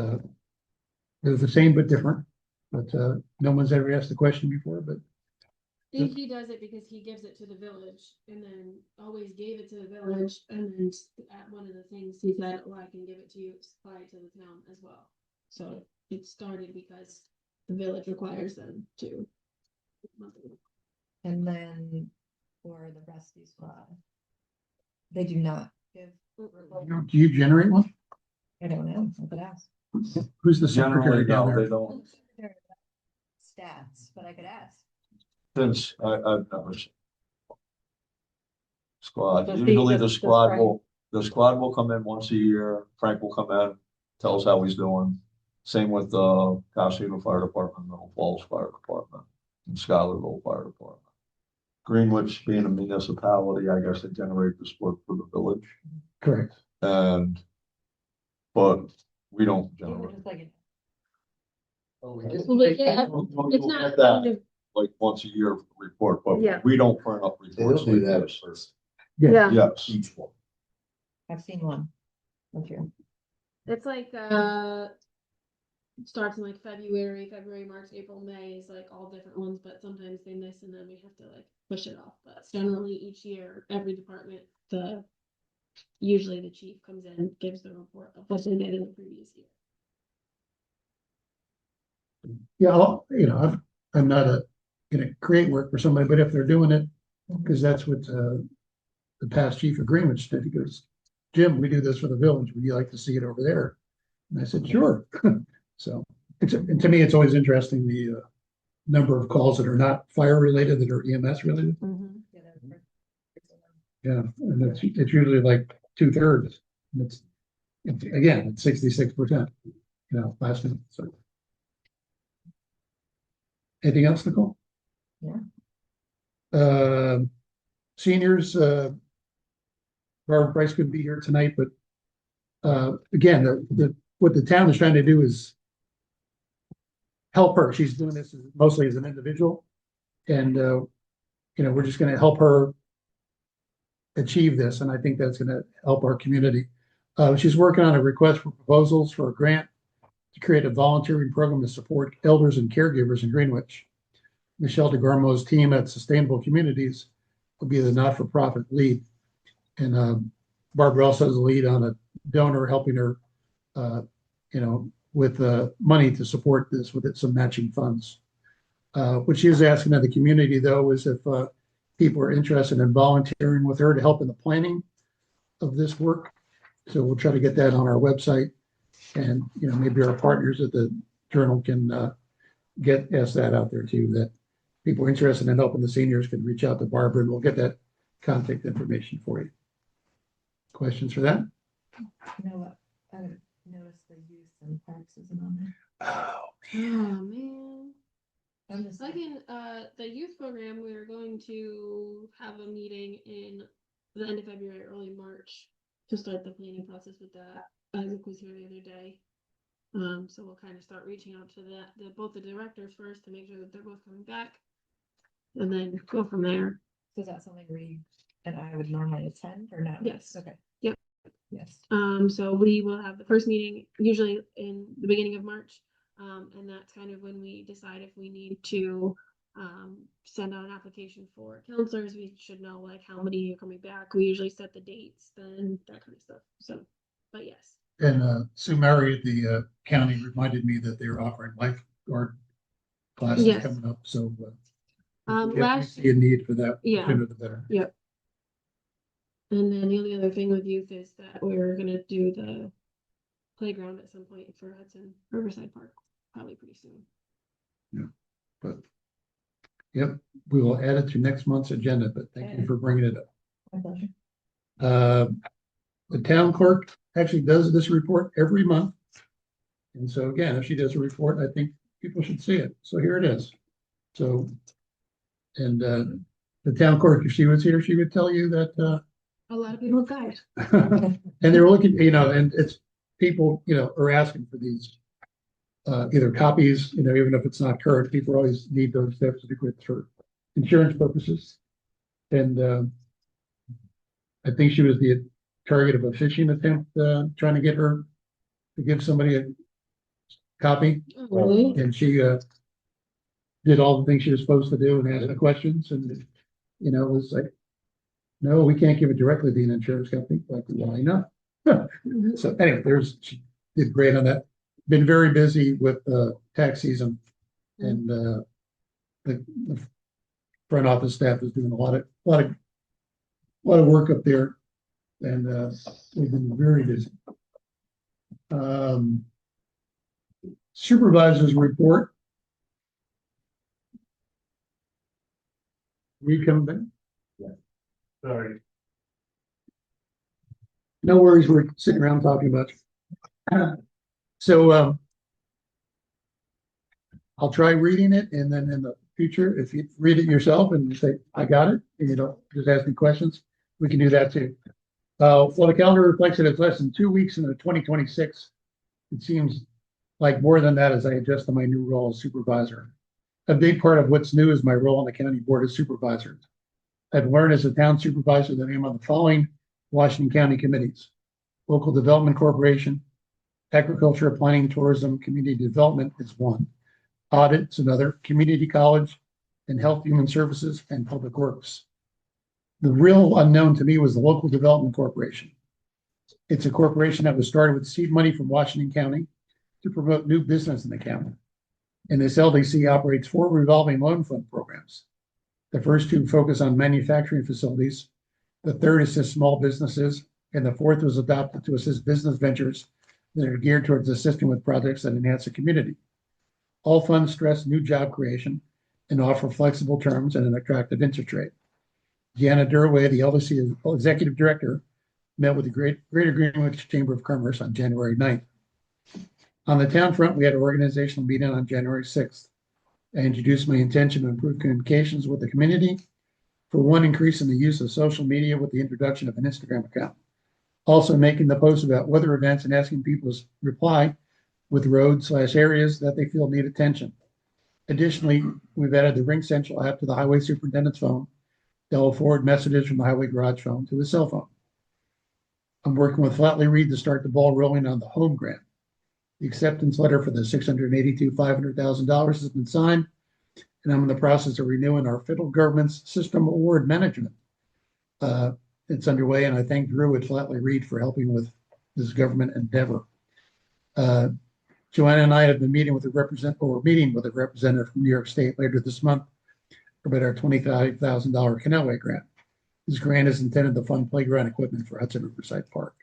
they're the same but different. But, no one's ever asked the question before, but I think he does it because he gives it to the village and then always gave it to the village. And then at one of the things he said, oh, I can give it to you, supply it to the town as well. So it started because the village requires them to. And then for the rescue squad, they do not give. do you generate one? I don't know, I could ask. Who's the Generally, secretary down no, there? they don't. Stats, but I could ask. Since I've never. Squad, Just usually the just squad Frank. will come in once a year. Frank will come in, tell us how he's doing. Same with the Costume Fire Department, Middle Falls Fire Department, and Schuylerville Fire Department. Greenwich being a municipality, I guess they generate the sport for the village. Correct. But we don't Even generate. just like Well, but yeah, it's not. That, like once a year report, but Yeah. we don't print up reports. They'll do like that this. first. Yeah. Yes. Each one. I've seen one. This year. It's like, starts in like February, March, April, May is like all different ones, but sometimes they miss and then we have to like push it off. But generally each year, every department, usually the chief comes in and gives the report of what they did in the previous year. Yeah, I'm not gonna create work for somebody, but if they're doing it, because that's what, the past chief of Greenwich did, he goes, Jim, we do this for the village, would you like to see it over there? And I said, sure. So, and to me, it's always interesting, the, number of calls that are not fire related, that are EMS related. Yeah, that's perfect. Yeah, and it's usually like 2/3. And again, it's 66%, last minute, so. Anything else, Nicole? Yeah. Seniors, Barbara Price couldn't be here tonight, but again, what the town is trying to do is help her. She's doing this mostly as an individual. And, we're just gonna help her achieve this, and I think that's gonna help our community. She's working on a request for proposals for a grant to create a volunteering program to support elders and caregivers in Greenwich. Michelle DeGarmo's team at Sustainable Communities will be the not-for-profit lead. And Barbara also has a lead on a donor helping her, with money to support this with some matching funds. What she was asking of the community, though, is if people are interested in volunteering with her to help in the planning of this work. So we'll try to get that on our website, and maybe our partners at the Journal can ask that out there too. That people interested in helping the seniors can reach out to Barbara, and we'll get that contact information for you. Questions for that? You know what? I haven't noticed the youth and parks isn't on there. Oh, Oh, man. I'm just like, Second, the youth program, we are going to have a meeting in the end of February, early March to start the planning process with that. Isaac was here the other day. So we'll kind of start reaching out to both the directors first to make sure that they're both coming back. And then go from there. so is that something we and I would normally attend or not? Yes. Okay. Yep. Yes. So we will have the first meeting usually in the beginning of March. And that's kind of when we decide if we need to send out an application for counselors. We should know like how many are coming back. We usually set the dates, then that kind of stuff. So, but yes. and Sue Mary at the county reminded me that they were offering lifeguard classes Yes. coming up. So if we Last see a need for that, the Yeah. sooner the better. Yep. And then the only other thing with youth is that we're gonna do the playground at some point for Hudson Riverside Park, probably pretty soon. But yep, we will add it to next month's agenda. But thank you for bringing it up. My pleasure. The town clerk actually does this report every month. And so again, if she does a report, I think people should see it. So here it is. So, and the town clerk, if she was here, she would tell you that A lot of people died. and they're looking, and it's people, are asking for these either copies, even if it's not current, people always need those certificates for insurance purposes. And I think she was the target of a phishing attempt, trying to get her to give somebody a copy. Oh, really? And she did all the things she was supposed to do and asked the questions, and it was like, no, we can't give it directly to an insurance company. Like, why not? Mhm. So anyway, she did great on that. Been very busy with tax season, and the front office staff is doing a lot of work up there, and we've been very busy. Supervisor's report. We come back. Sorry. No worries, we're sitting around talking about you. So I'll try reading it, and then in the future, if you read it yourself and you say, I got it, and you don't just ask me questions, we can do that too. Well, the calendar reflects that it's less than 2 weeks into 2026. It seems like more than that as I adjust to my new role as supervisor. A big part of what's new is my role on the county board as supervisor. I've learned as a town supervisor that I am on the following Washington County committees: Local Development Corporation, Agriculture, Planning, Tourism, Community Development is one, Audit is another, Community College, and Health, Human Services, and Public Works. The real unknown to me was the Local Development Corporation. It's a corporation that was started with seed money from Washington County to promote new business in the county. And this LDC operates 4 revolving loan fund programs. The first 2 focus on manufacturing facilities. The third assists small businesses, and the fourth was adopted to assist business ventures that are geared towards assisting with projects that enhance the community. All funds stress new job creation and offer flexible terms and an attractive interest rate. Deanna Durway, the LDC executive director, met with the Greater Greenwich Chamber of Commerce on January 9th. On the town front, we had an organizational meeting on January 6th. I introduced my intention to improve communications with the community. For one, increase in the use of social media with the introduction of an Instagram account. Also making the post about weather events and asking people to reply with road/areas that they feel need attention. Additionally, we've added the Ring Central app to the highway superintendent's phone that will forward messages from the highway garage phone to his cell phone. I'm working with Flatley Reed to start the ball rolling on the home grant. The acceptance letter for the $500,000 has been signed, and I'm in the process of renewing our federal government's system award management. It's underway, and I thank Drew at Flatley Reed for helping with this government endeavor. Joanna and I have been meeting with a representative from New York State later this month about our $25,000 Canalway grant. This grant is intended to fund playground equipment for Hudson Riverside Park.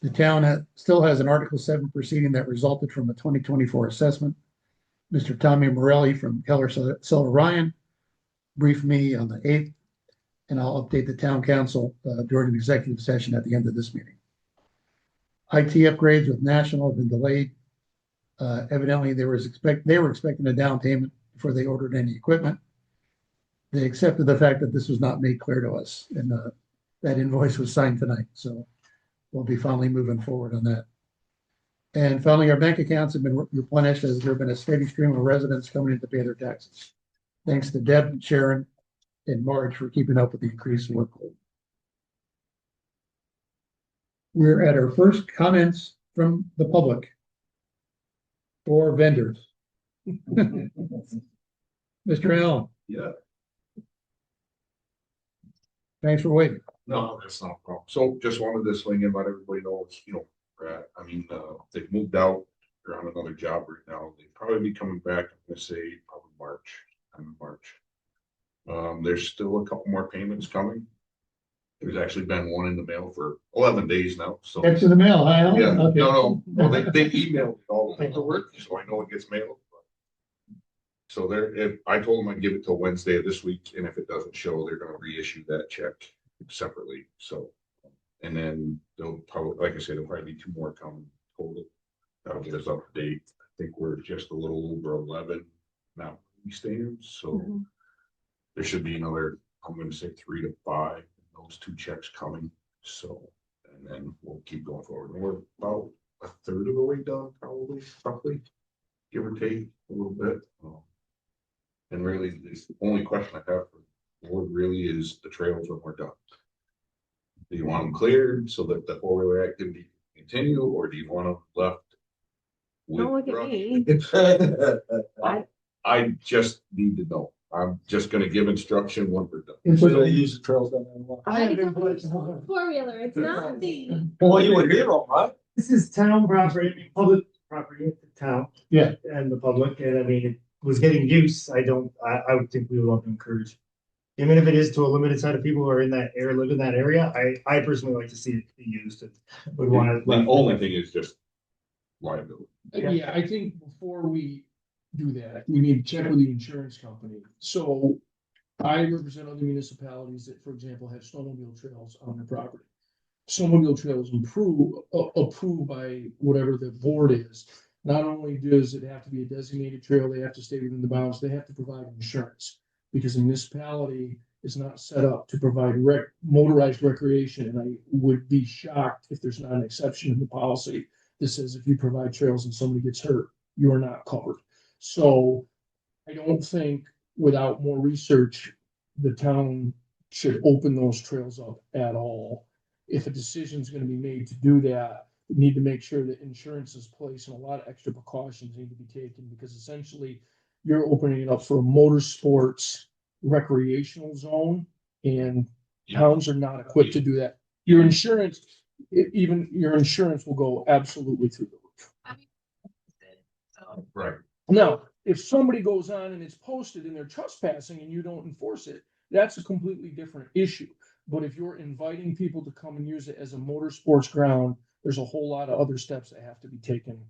The town still has an Article 7 proceeding that resulted from a 2024 assessment. Mr. Tommy Morelli from Keller Silver Ryan briefed me on the 8th, and I'll update the town council during an executive session at the end of this meeting. IT upgrades with National have been delayed. Evidently, they were expecting a down payment before they ordered any equipment. They accepted the fact that this was not made clear to us, and that invoice was signed tonight. So we'll be finally moving forward on that. And finally, our bank accounts have been replenished as there have been a steady stream of residents coming in to pay their taxes. Thanks to Deb, Sharon, and Marge for keeping up with the increased workload. We're at our first comments from the public or vendors. Mr. Allen. Yeah. Thanks for waiting. No, that's not a problem. So just wanted to swing in, let everybody know, they've moved out. They're on another job right now. They'd probably be coming back, I'm gonna say probably March. There's still a couple more payments coming. There's actually been one in the mail for 11 days now, so. That's in the mail, huh, Alan? Yeah, Okay. no, well, they emailed me all the paperwork, so I know it gets mailed. So if I told them I'd give it till Wednesday of this week, and if it doesn't show, they're gonna reissue that check separately, so. And then they'll probably, like I said, there'll probably be 2 more coming total. That'll get us up to date. I think we're just a little over 11 now we stand, so. There should be another, I'm gonna say 3 to 5, those 2 checks coming, so. And then we'll keep going forward. We're about a third of the way done, probably, roughly, give or take a little bit. And really, the only question I have for the board really is the trails when we're done. Do you want them cleared so that the 4-wheeler activity can continue, or do you want them left? Don't look at me. I just need to know. I'm just gonna give instruction when we're done. Use the trails down there. I have been 4-wheeler, it's not me. Well, you were here, all right? This is town property, public property of the town. Yeah. And the public, and I mean, it was getting use, I would think we would want to encourage. Even if it is to a limited set of people who are in that area, live in that area, I personally like to see it be used. We want The to. only thing is just liability. Yeah, I think before we do that, we need to check with the insurance company. So I represent other municipalities that, for example, have snowmobile trails on their property. Snowmobile trails approved by whatever the board is. Not only does it have to be a designated trail, they have to stay within the bounds, they have to provide insurance. Because a municipality is not set up to provide motorized recreation, and I would be shocked if there's not an exception in the policy that says if you provide trails and somebody gets hurt, you are not covered. So I don't think without more research, the town should open those trails up at all. If a decision is going to be made to do that, we need to make sure that insurance is placed and a lot of extra precautions need to be taken, because essentially you're opening it up for a motorsports recreational zone, and towns are not equipped to do that. Your insurance, even your insurance will go absolutely through the roof. Right. Now, if somebody goes on and it's posted and they're trespassing and you don't enforce it, that's a completely different issue. But if you're inviting people to come and use it as a motorsports ground, there's a whole lot of other steps that have to be taken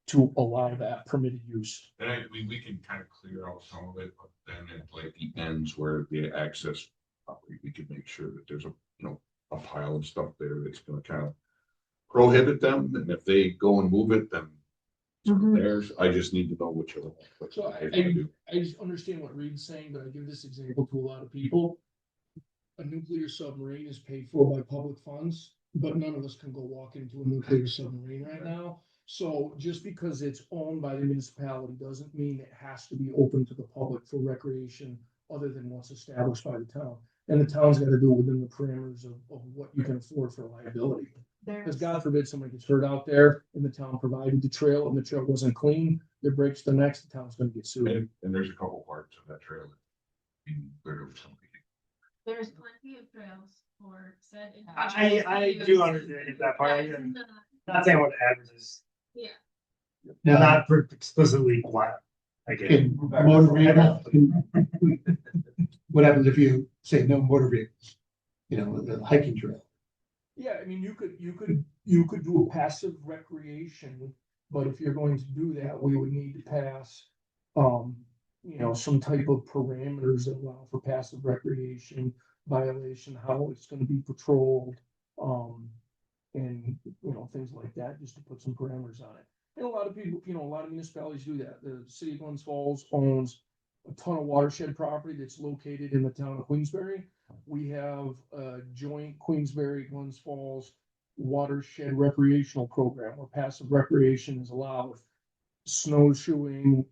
to allow that permitted use. And we can kind of clear out some of it, but then at like the ends where the access property, we can make sure that there's a pile of stuff there that's gonna kind of prohibit them, and if they go and move it, then Mhm. theirs, I just need to know what you're. So I just understand what Reed's saying, but I give this example to a lot of people. A nuclear submarine is paid for by public funds, but none of us can go walk into a nuclear submarine right now. So just because it's owned by the municipality doesn't mean it has to be open to the public for recreation other than what's established by the town. And the town's gotta do it within the parameters of what you can afford for liability. Because There's, God forbid somebody gets hurt out there and the town provided the trail and the trail wasn't clean, it breaks the neck, the town's gonna get sued. And there's a couple parts of that trail. There's plenty of trails for said. I do understand that part. I'm not saying what the average is. Yeah. They're not explicitly black. I get it. Can motor vehicles, what happens if you say no motor vehicles? You know, the hiking trail. Yeah, I mean, you could do a passive recreation, but if you're going to do that, we would need to pass. Some type of parameters that allow for passive recreation violation, how it's gonna be patrolled. And things like that, just to put some parameters on it. And a lot of people, a lot of municipalities do that. The city of Glens Falls owns a ton of watershed property that's located in the town of Queensbury. We have a joint Queensbury, Glens Falls watershed recreational program where passive recreation is allowed. Snowshoeing,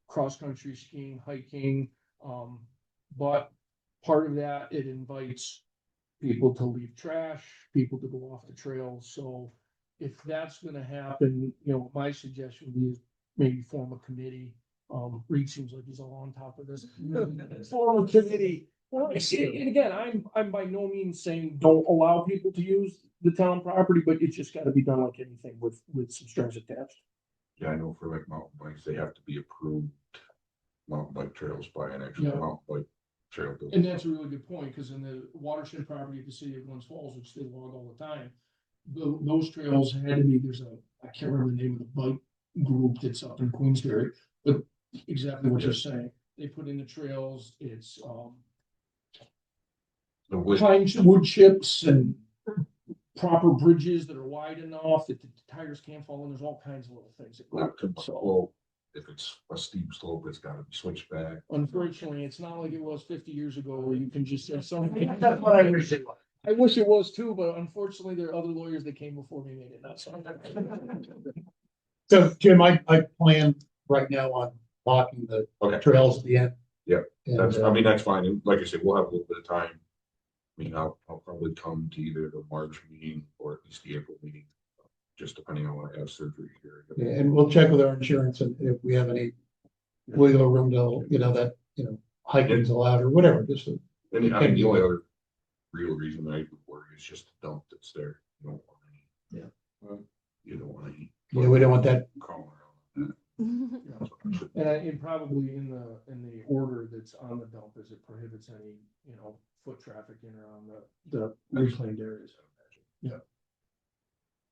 cross-country skiing, hiking, but part of that, it invites people to leave trash, people to go off the trails. So if that's gonna happen, my suggestion would be is maybe form a committee. Reed seems like he's all on top of this. Form a committee. And again, I'm by no means saying don't allow people to use the town property, but it's just gotta be done like anything with some strings attached. Yeah, I know for like mountain bikes, they have to be approved mountain bike trails by an actual Yeah. mountain bike trail. builder. And that's a really good point, because in the watershed property of the city of Glens Falls, which they log all the time, those trails had to be, I can't remember the name of the bike group that's up in Queensbury, but exactly what you're saying. They put in the trails, it's, The wood, wood chips and proper bridges that are wide enough that the tires can't fall in. There's all kinds of little things that go. not too much, well, if it's a steep slope, it's gotta be switched back. Unfortunately, it's not like it was 50 years ago where you can just say something. That's what I wish it was. I wish it was too, but unfortunately, there are other lawyers that came before me made it not so. So Jim, I plan right now on blocking the Okay. trails at the end. Yeah, And, that's fine. And like I said, we'll have a little bit of time. I mean, I'll probably come to either the March meeting or at least the April meeting, just depending on when I have surgery here. yeah, and we'll check with our insurance and if we have any wiggle room to, hiking's allowed or whatever, just to. And I mean, the only other real reason that I would worry is just the dump that's there. You don't want any. Yeah. You don't want any. Yeah, we don't want that. Crawling around. And probably in the order that's on the dump is it prohibits any, foot traffic in around the reclaimed areas. Yeah.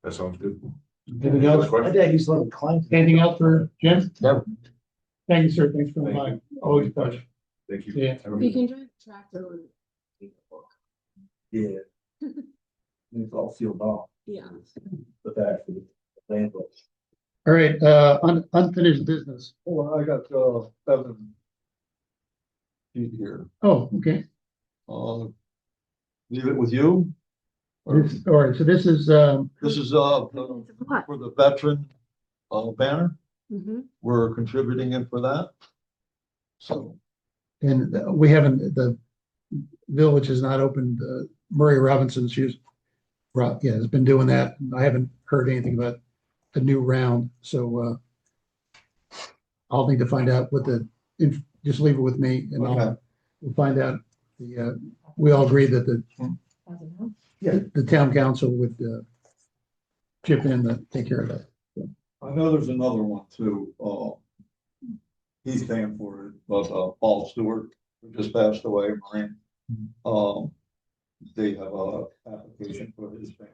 That sounds good. Anything else? Question? My dad used to live in Clinton. Anything else for Jim? No. Thank you, sir. Thanks for coming Thank by. Always a pleasure. Thank you. Yeah. Have a You good- can drive a tractor with. Yeah. It's all sealed off. Yeah. The fact that the land was. All right, unfinished business. Well, I got, Evan. Here, Oh, okay. leave it with you. All right, so this is, This is, for the veteran, banner. Mm-hmm. We're contributing it for that. So, and we haven't, the village has not opened, Murray Robinson, has been doing that. I haven't heard anything about a new round, so, I'll need to find out what just leave it with me and Okay. we'll find out. We all agree that the town council would, chip in to take care of that. I know there's another one too, he's paying for it, but, Paul Stewart, who just passed away, Marine. They have a application for his family.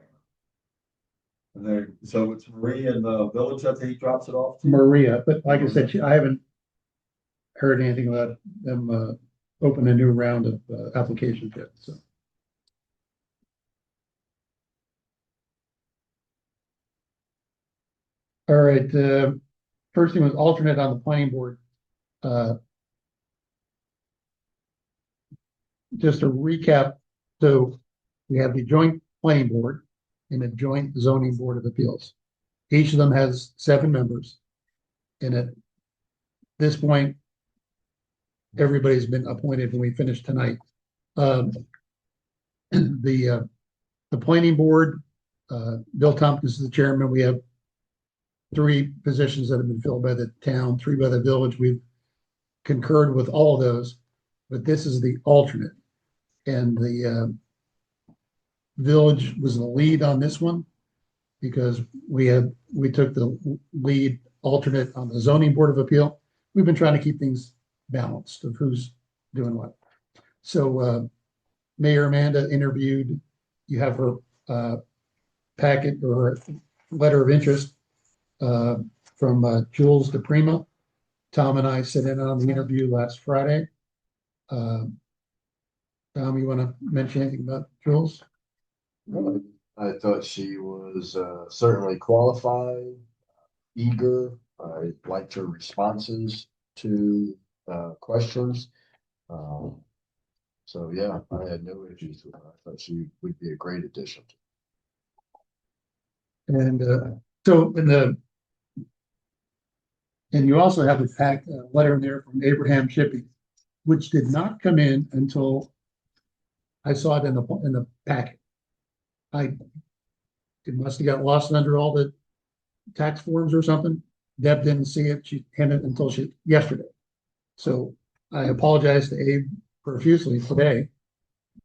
And they, so it's Marie in the village that he drops it off to? Maria, but like I said, I haven't heard anything about them, open a new round of, applications yet, so. All right, first thing was alternate on the planning board. Just to recap, so we have the joint planning board and the joint zoning board of appeals. Each of them has 7 members. And at this point, everybody's been appointed when we finish tonight. The planning board, Bill Tompkins is the chairman. We have 3 positions that have been filled by the town, 3 by the village. We've concurred with all of those, but this is the alternate. And the village was the lead on this one because we took the lead alternate on the zoning board of appeal. We've been trying to keep things balanced of who's doing what. So Mayor Amanda interviewed, you have her packet or letter of interest from Jules DePrima. Tom and I sat in on the interview last Friday. Tom, you want to mention anything about Jules? I thought she was certainly qualified, eager. I liked her responses to questions. So yeah, I had no issues with her. I thought she would be a great addition. And so and you also have a letter in there from Abraham Shipping, which did not come in until I saw it in the packet. It must have got lost under all the tax forms or something. Deb didn't see it. She handed it until yesterday. So I apologize to Abe profusely today,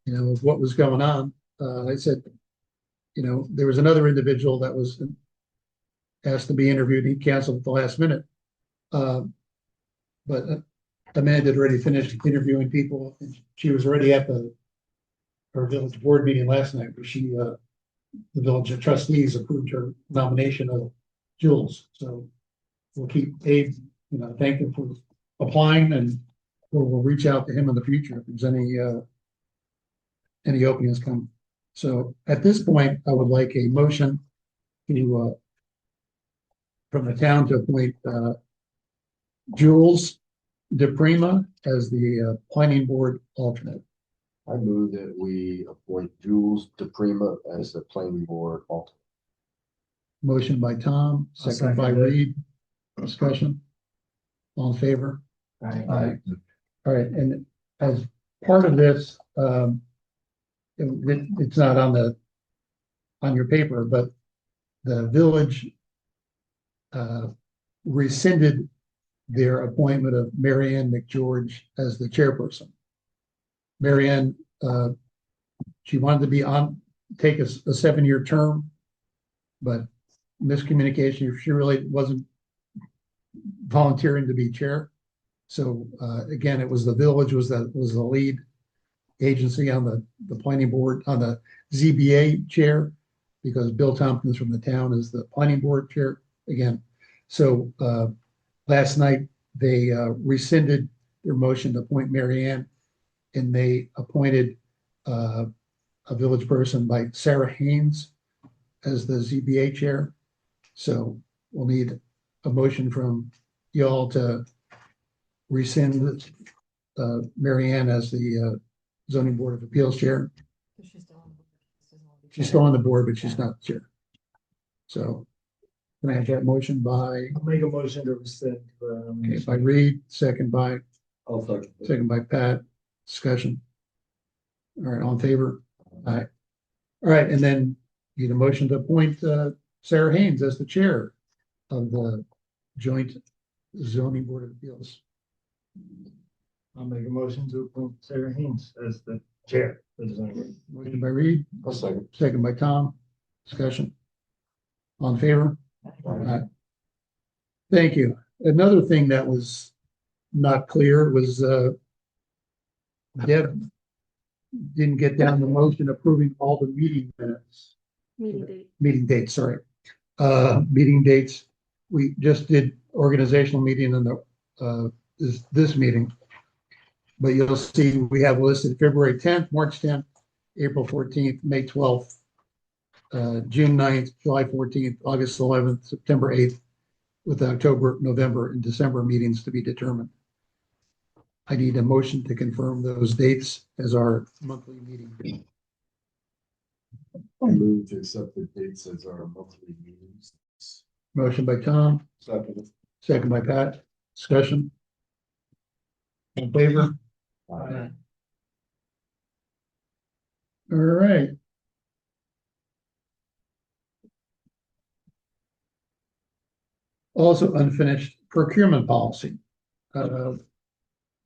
of what was going on. I said, there was another individual that was asked to be interviewed. He canceled at the last minute. But Amanda had already finished interviewing people. And she was already at her village board meeting last night where the village trustees approved her nomination of Jules. So we'll keep Abe, thank him for applying, and we'll reach out to him in the future if there's any openings come. So at this point, I would like a motion to from the town to appoint Jules DePrima as the planning board alternate. I move that we appoint Jules DePrima as the planning board alternate. Motion by Tom, second by Reed. Discussion. All in favor? Aye. All right, and as part of this, it's not on your paper, but the village rescinded their appointment of Marianne McGeorge as the chairperson. Marianne, she wanted to take a 7-year term, but miscommunication, she really wasn't volunteering to be chair. So again, it was the village was the lead agency on the planning board, on the ZBA chair, because Bill Tompkins from the town is the planning board chair again. So last night they rescinded their motion to appoint Marianne, and they appointed a village person by Sarah Haynes as the ZBA chair. So we'll need a motion from y'all to rescind Marianne as the zoning board of appeals chair. She's still on the board, but she's not the chair. So can I have that motion by? I'll make a motion to rescind. Okay, by Reed, second by Pat. Discussion. All right, all in favor? Aye. All right, and then need a motion to appoint Sarah Haynes as the chair of the joint zoning board of appeals. I'll make a motion to appoint Sarah Haynes as the chair of the zoning board. Motion by Reed, I'll second. second by Tom. Discussion. On favor? Aye. Thank you. Another thing that was not clear was, Deb didn't get down the motion approving all the meeting minutes, Meeting date. meeting dates, sorry. Meeting dates, we just did organizational meeting and this meeting. But you'll see we have listed February 10th, March 10th, April 14th, May 12th, June 9th, July 14th, August 11th, September 8th, with October, November, and December meetings to be determined. I need a motion to confirm those dates as our monthly meeting. I move to accept the dates as our monthly meetings. Motion by Tom, Second. second by Pat. Discussion. In favor? Aye. All right. Also unfinished procurement policy.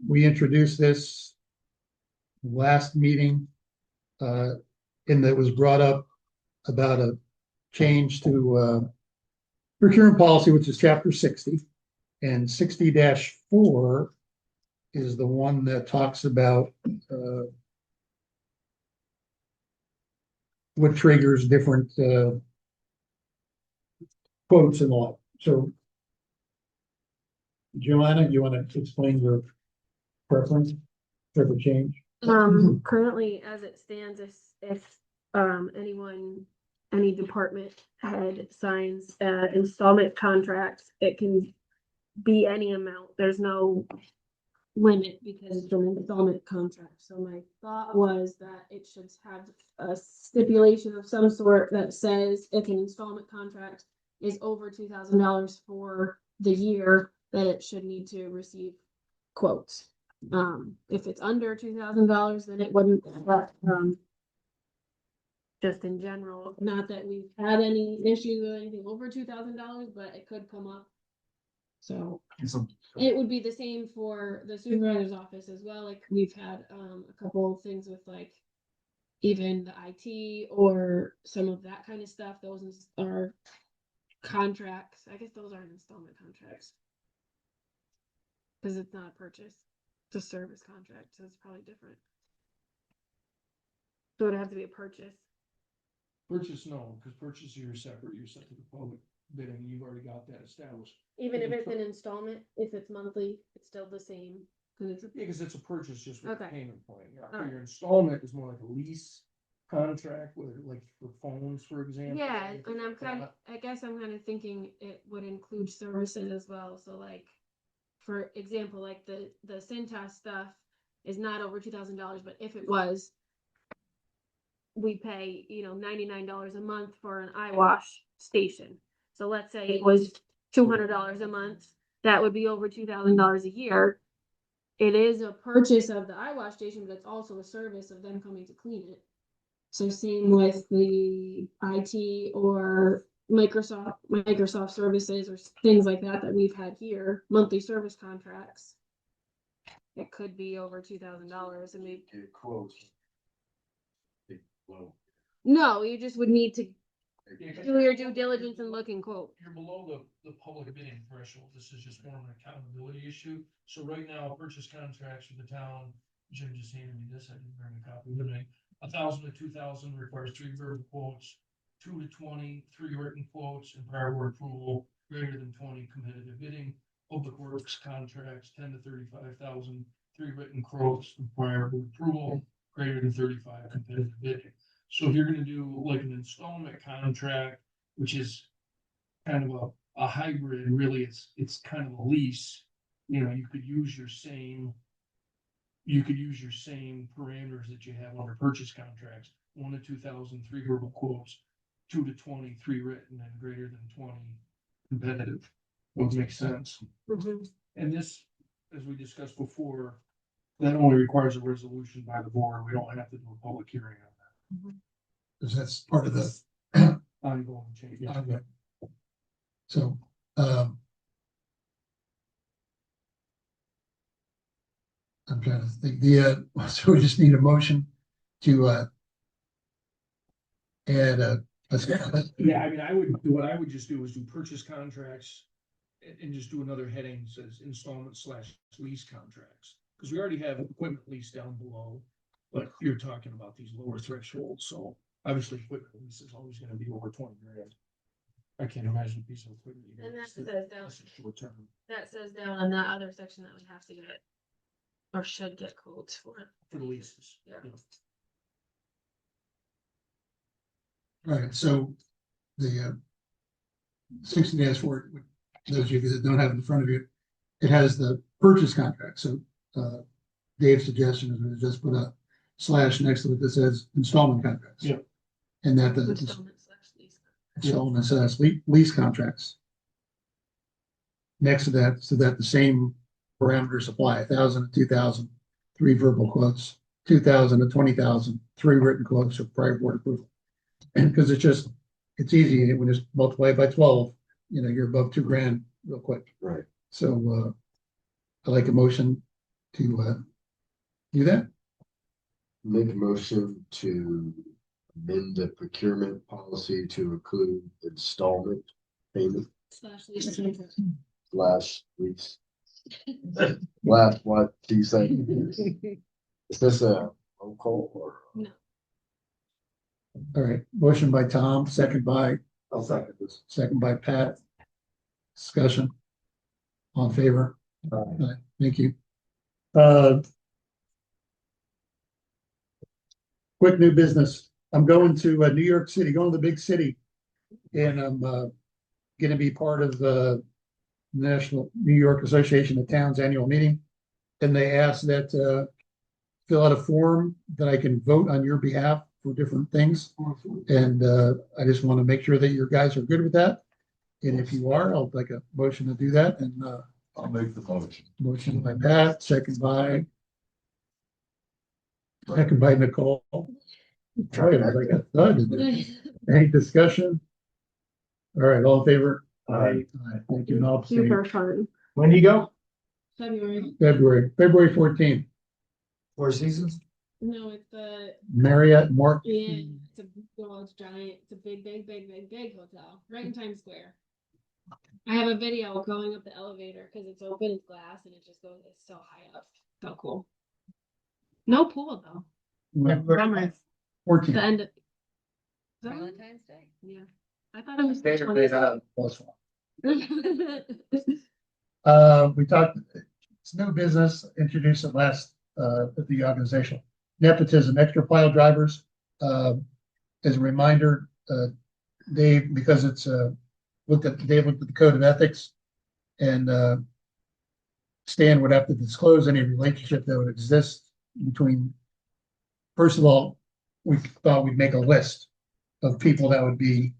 We introduced this last meeting, and that was brought up about a change to procurement policy, which is chapter 60. And 60-4 is the one that talks about what triggers different quotes and all. So Joanna, you want to explain your preference for the change? Currently, as it stands, if any department head signs installment contracts, it can be any amount. There's no limit because it's an installment contract. So my thought was that it should have a stipulation of some sort that says if an installment contract is over $2,000 for the year, that it should need to receive quotes. If it's under $2,000, then it wouldn't, but, just in general, not that we've had any issues with anything over $2,000, but it could come up. So it would be the same for the supervisor's office as well. Like we've had, a couple of things with like even the IT or some of that kind of stuff. Those are contracts. I guess those aren't installment contracts. Cause it's not a purchase. It's a service contract, so it's probably different. So it'd have to be a purchase. Purchase, no, because purchase you're separate, you're set to the public bidding, you've already got that established. Even if it's an installment, if it's monthly, it's still the same. Cause it's Yeah, because it's a purchase just with a Okay. payment plan. Yeah, Alright. your installment is more like a lease contract, where like for phones, for example. yeah, and I guess I'm kind of thinking it would include services as well. So like, for example, like the Cintas stuff is not over $2,000, but if it was, we pay, $99 a month for an eye wash station. So let's say it was $200 a month, that would be over $2,000 a year. It is a purchase of the eye wash station, but it's also a service of them coming to clean it. So same with the IT or Microsoft services or things like that we've had here, monthly service contracts. It could be over $2,000 and maybe. Get quotes. Big blow. No, you just would need to Yeah, 'cause do your due diligence and look and quote. You're below the public bidding threshold. This is just more of an accountability issue. So right now, purchase contracts for the town, Jim just handed me this, I didn't bring a copy with me. 1,000 to 2,000 requires 3 verbal quotes, 2 to 20, 3 written quotes, and prior board approval, greater than 20 competitive bidding. Public works contracts, 10 to 35,000, 3 written quotes, and prior board approval, greater than 35 competitive bidding. So if you're gonna do like an installment contract, which is kind of a hybrid, really, it's kind of a lease. You could use your same parameters that you have under purchase contracts, 1 to 2,000, 3 verbal quotes, 2 to 20, 3 written, and greater than 20 competitive. Would make sense. And this, as we discussed before, that only requires a resolution by the board. We don't have to do a public hearing on that. Because that's part of the, Ongoing change. okay. So, I'm trying to think, so we just need a motion to, add a. Yeah, I mean, what I would just do is do purchase contracts and just do another heading that says installment / lease contracts. Because we already have equipment lease down below, but you're talking about these lower thresholds, so obviously equipment lease is always gonna be over 20 grand. I can't imagine a piece of equipment. you And that guys- says down, that's a short term. that says down on that other section that we have to get. Or should get quotes for it. For the leases. Yeah. All right, so the 60-4, those of you that don't have it in front of you, it has the purchase contract. So Dave's suggestion is to just put a slash next to it that says installment contracts. Yeah. And that the Installment / lease. installment / lease contracts. Next to that, so that the same parameters apply, 1,000 to 2,000, 3 verbal quotes, 2,000 to 20,000, 3 written quotes or prior board approval. And because it's easy, when it's multiplied by 12, you're above 2 grand real quick. Right. So I like a motion to do that. Make a motion to amend the procurement policy to include installment payment / lease contract. / lease. Last, what do you say? Is this a roll call or? No. All right, motion by Tom, second by I'll second this. Pat. Discussion. On favor? Aye. Thank you. Quick new business. I'm going to New York City, going to the big city. And I'm gonna be part of the National New York Association of Towns annual meeting. And they asked that fill out a form that I can vote on your behalf for different things. And I just want to make sure that your guys are good with that. And if you are, I'll like a motion to do that. And I'll make the motion. motion by Pat, second by Nicole. Sorry, I was like a thud. Any discussion? All right, all in favor? Aye. Aye. Thank you. No abstain. Super fun. When do you go? February. February 14th, 4 Seasons? No, it's the, Marriott Mark. yeah, it's giant. It's a big hotel, right in Times Square. I have a video going up the elevator because it's open, it's glass, and it just goes, it's so high up. So cool. No pool though. Bummer. 14th. The end of. Is that right? Valentine's Day. Yeah. I thought it was. They the plus 1. 20th. We talked, it's new business, introduced it last, at the organization. Nepotism, extra pile drivers. As a reminder, Dave, because it's, Dave looked at the code of ethics and, Stan would have to disclose any relationship that would exist between, first of all, we thought we'd make a list of people that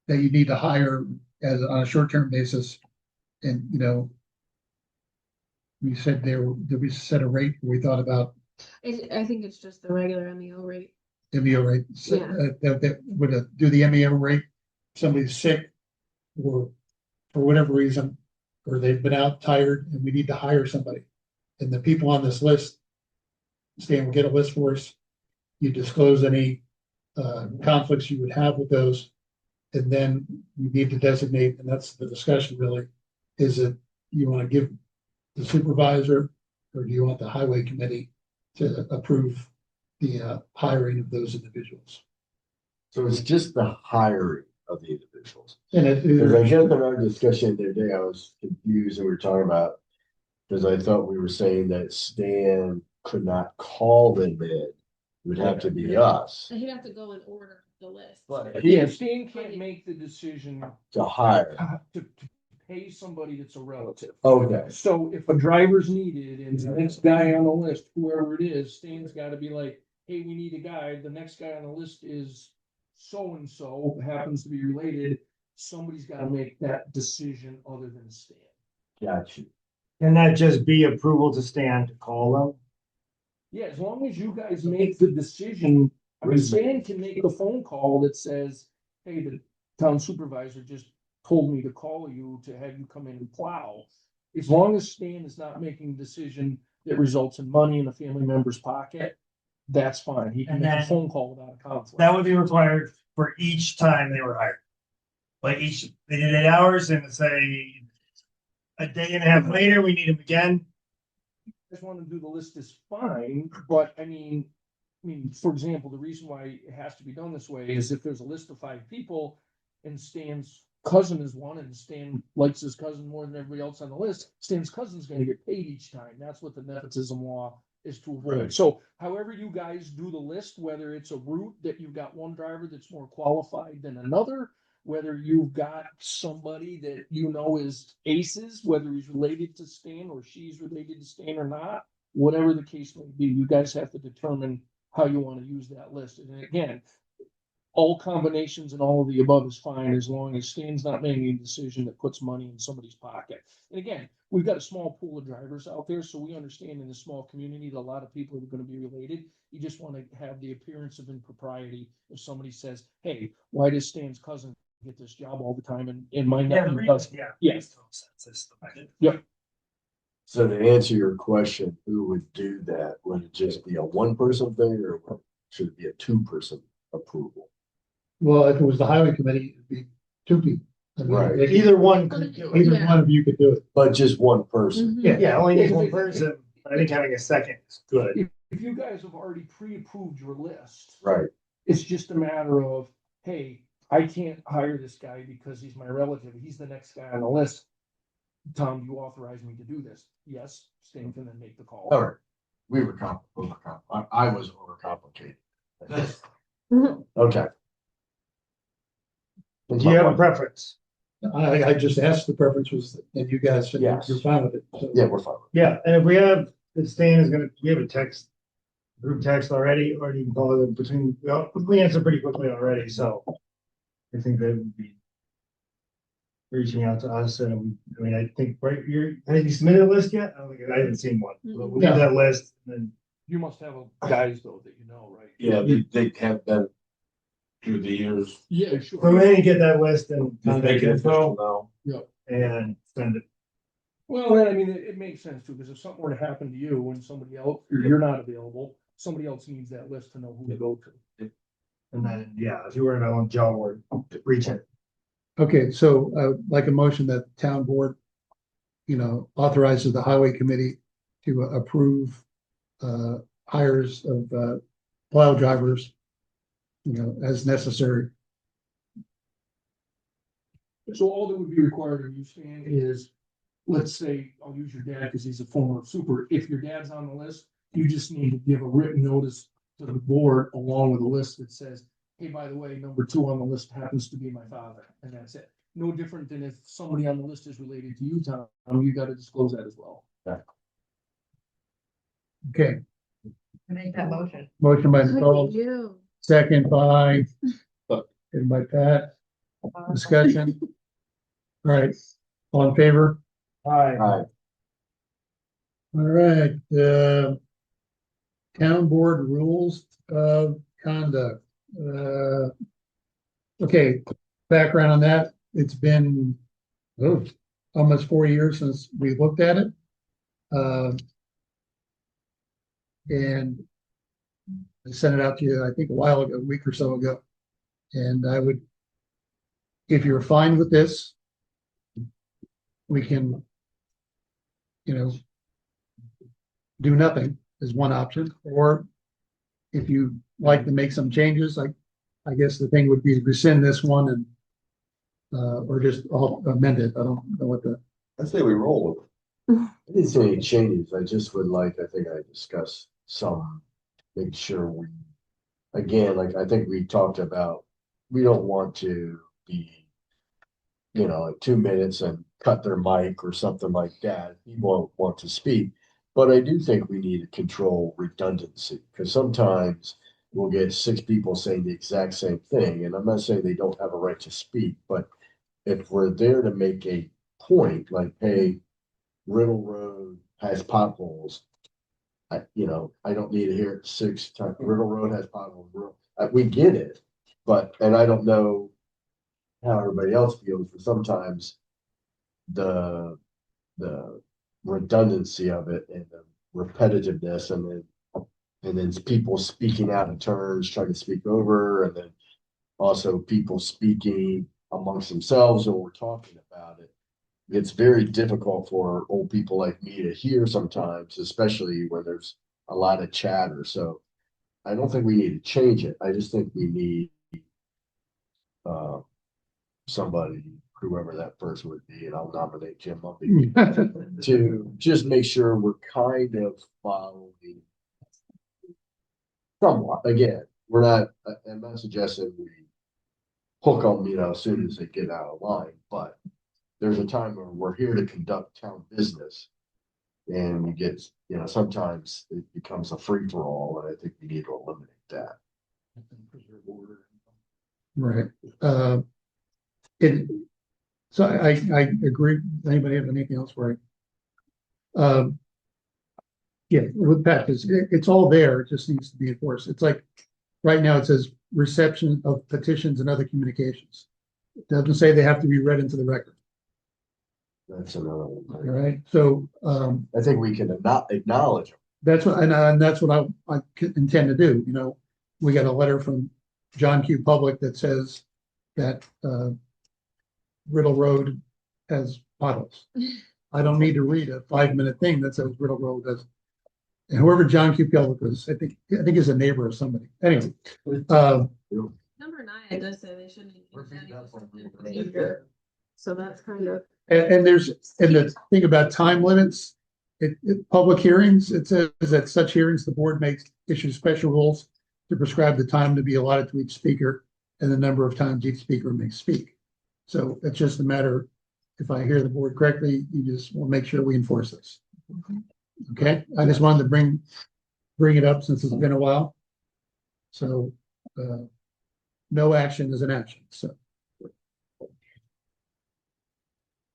you need to hire as on a short-term basis. And, we said did we set a rate? We thought about I think it's just the regular MEO rate. MEO rate. So, Yeah. that would do the MEO rate. Somebody's sick or for whatever reason, or they've been out tired and we need to hire somebody. And the people on this list, Stan will get a list for us. You disclose any conflicts you would have with those. And then you need to designate, and that's the discussion really, is it you want to give the supervisor or do you want the highway committee to approve the hiring of those individuals? So it's just the hiring of the individuals. And it, Because I guess in our discussion the other day, I was confused and we were talking about, because I thought we were saying that Stan could not call them in. It would have to be us He'd have to go and order the list. But Yeah, Stan can't make the decision to hire. to pay somebody that's a relative. Okay, So if a driver's needed and the next guy on the list, whoever it is, Stan's gotta be like, hey, we need a guy. The next guy on the list is so-and-so, happens to be related. Somebody's gotta make that decision other than Stan. got you. Can that just be approval to stand to call them? Yeah, as long as you guys make the decision, I mean, Stan can make a phone call that says, hey, the town supervisor just told me to call you to have you come in and plow. As long as Stan is not making a decision that results in money in a family member's pocket, that's fine. He can And make a then- phone call without a conflict. That would be required for each time they were hired. Like they did 8 hours and say a day and a half later, we need them again. Just want to do the list is fine, but I mean, for example, the reason why it has to be done this way is if there's a list of 5 people and Stan's cousin is one and Stan likes his cousin more than everybody else on the list, Stan's cousin's gonna get paid each time. That's what the nepotism law is to avoid. Right. So however you guys do the list, whether it's a route that you've got one driver that's more qualified than another, whether you've got somebody that you know is aces, whether he's related to Stan or she's related to Stan or not, whatever the case may be, you guys have to determine how you want to use that list. And again, all combinations and all of the above is fine as long as Stan's not making a decision that puts money in somebody's pocket. And again, we've got a small pool of drivers out there, so we understand in a small community that a lot of people are going to be related. You just want to have the appearance of impropriety if somebody says, hey, why does Stan's cousin get this job all the time and my nephew doesn't? Yes. Yep. So to answer your question, who would do that? Would it just be a 1-person thing or should it be a 2-person approval? Well, if it was the highway committee, it'd be 2 people. I mean, Right. Either one could do it. Either Yeah. one of you could do it. But just 1 person. Mhm. Yeah, only need one person. I think having a second is good. If you guys have already pre-approved your list, Right. it's just a matter of, hey, I can't hire this guy because he's my relative. He's the next guy on the list. Tom, you authorize me to do this? Yes, Stan can then make the call. All right. We were I was overcomplicated. Okay. Do you have a preference? I just asked the preference was, and you guys said Yes. you're fine with it. So- Yeah, we're fine. Yeah, and if we have, if Stan is gonna, we have a text, group text already, or you can call it between, well, we answer pretty quickly already, so. I think they would be reaching out to us, and I mean, I think, right, have you submitted a list yet? I don't think, I haven't seen one, but we'll get that list, and then. You must have guys though that you know, right? Yeah, they have been through the years. Yeah, So sure. we need to get that list and Just contact make it official info now. and send it. Well, then, I mean, it makes sense too, because if something were to happen to you when somebody else, or you're not available, somebody else needs that list to know who to go to. And then, yeah, if you were in a job board, reach it. Okay, so I would like a motion that the town board, authorizes the highway committee to approve hires of plow drivers, as necessary. So all that would be required of you, Stan, is, let's say, I'll use your dad because he's a former super. If your dad's on the list, you just need to give a written notice to the board along with a list that says, hey, by the way, number 2 on the list happens to be my father, and that's it. No different than if somebody on the list is related to you, Tom, you got to disclose that as well. Okay, Make that motion. motion by Look at Nicole, you. second by Pat, discussion. All right, all in favor? Hi. All All right, town board rules of conduct. Okay, background on that, it's been almost 4 years since we looked at it. And I sent it out to you, I think a while ago, a week or so ago. And I would, if you're fine with this, we can, do nothing is one option, or if you like to make some changes, I guess the thing would be rescind this one and or just I'll amend it. I don't know what the. I say we roll with it. I didn't see any changes. I just would like, I think I discussed some, make sure we, again, like I think we talked about, we don't want to be, like 2 minutes and cut their mic or something like that. People won't want to speak. But I do think we need to control redundancy because sometimes we'll get 6 people saying the exact same thing. And I'm not saying they don't have a right to speak, but if we're there to make a point, like, hey, Riddle Road has potholes. I don't need to hear it 6 times. Riddle Road has potholes. We get it, and I don't know how everybody else feels, but sometimes the redundancy of it and the repetitiveness and then people speaking out of turns, trying to speak over, and then also people speaking amongst themselves when we're talking about it. it's very difficult for old people like me to hear sometimes, especially when there's a lot of chatter. So I don't think we need to change it. I just think we need uh, somebody, whoever that person would be, and I'll nominate Jim Lumpy, to just make sure we're kind of following somewhat. Again, we're not, I'm not suggesting we hook them, as soon as they get out of line, but there's a time where we're here to conduct town business. And you get, sometimes it becomes a free for all, and I think we need to eliminate that. Right. It, so I agree. Anybody have anything else for it? Yeah, with Pat, it's all there. It just needs to be enforced. It's like, right now it says reception of petitions and other communications. It doesn't say they have to be read into the record. That's another one. All right, so, I think we can acknowledge them. that's what, and that's what I intend to do, we got a letter from John Q. Public that says that, Riddle Road has potholes. I don't need to read a 5-minute thing that says Riddle Road does. And whoever John Q. Public was, I think is a neighbor of somebody. Anyway, Number 9, it does say they shouldn't. So that's kind of. and the thing about time limits, public hearings, it says that such hearings, the board issues special rules to prescribe the time to be allotted to each speaker and the number of times each speaker may speak. So it's just a matter, if I hear the board correctly, you just will make sure we enforce this. Okay, I just wanted to bring it up since it's been a while. So, no action is an action, so.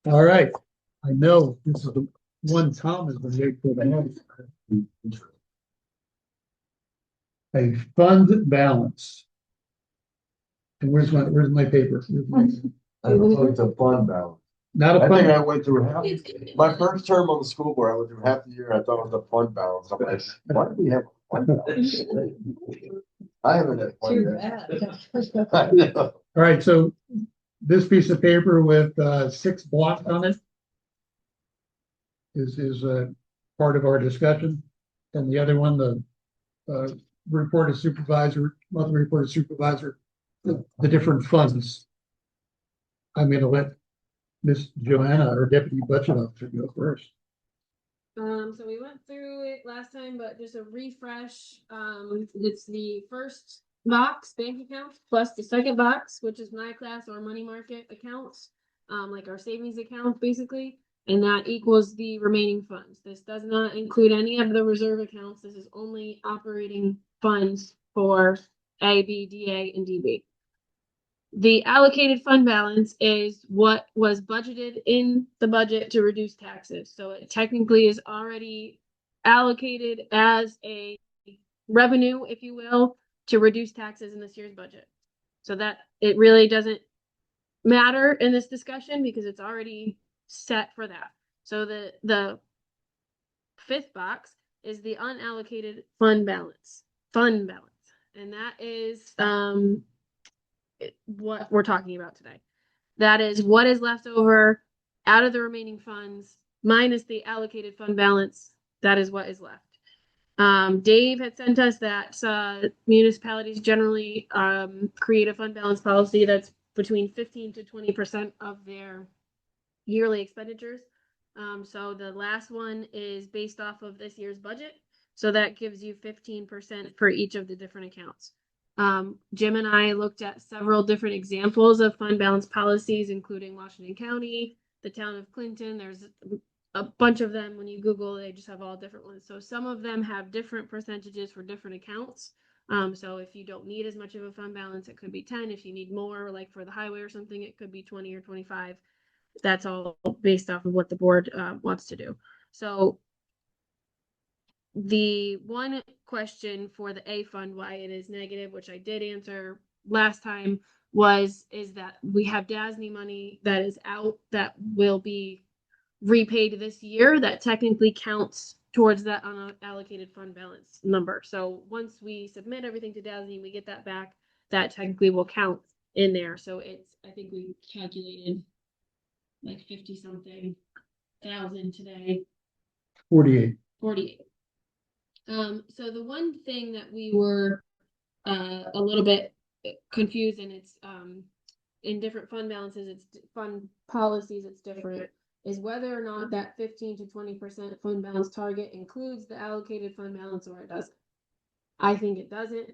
All right, I know this is the one Tom has been waiting for. A fund balance. And where's my paper? I don't know, it's a fund balance. Not a I think fund. I went through my first term on the school board, I went through half the year, I thought it was a fund balance. I'm like, why do we have a fund balance? I haven't had one Too yet. bad. I know. All right, so this piece of paper with 6 blocks on it is part of our discussion. And the other one, the report of supervisor, monthly report of supervisor, the different funds. I'm gonna let Miss Joanna, our deputy budget officer, go first. So we went through it last time, but just a refresh. It's the first box, bank accounts, plus the second box, which is my class or money market accounts, like our savings accounts, basically. And that equals the remaining funds. This does not include any of the reserve accounts. This is only operating funds for A, B, DA, and DB. The allocated fund balance is what was budgeted in the budget to reduce taxes. So it technically is already allocated as a revenue, if you will, to reduce taxes in this year's budget. So that it really doesn't matter in this discussion because it's already set for that. So the 5th box is the unallocated fund balance. And that is what we're talking about today. That is what is left over out of the remaining funds minus the allocated fund balance. That is what is left. Dave had sent us that municipalities generally create a fund balance policy that's between 15 to 20% of their yearly expenditures. So the last one is based off of this year's budget. So that gives you 15% for each of the different accounts. Jim and I looked at several different examples of fund balance policies, including Washington County, the town of Clinton. There's a bunch of them. When you Google, they just have all different ones. So some of them have different percentages for different accounts. So if you don't need as much of a fund balance, it could be 10. If you need more, like for the highway or something, it could be 20 or 25. That's all based off of what the board wants to do. So the one question for the A fund, why it is negative, which I did answer last time, is that we have DASNY money that is out that will be repaid this year that technically counts towards that unallocated fund balance number. So once we submit everything to DASNY, we get that back, that technically will count in there. So I think we calculated like 50 something thousand today. 48. 48. So the one thing that we were a little bit confused, and it's in different fund balances, it's fund policies, it's different, is whether or not that 15 to 20% fund balance target includes the allocated fund balance or it doesn't. I think it doesn't.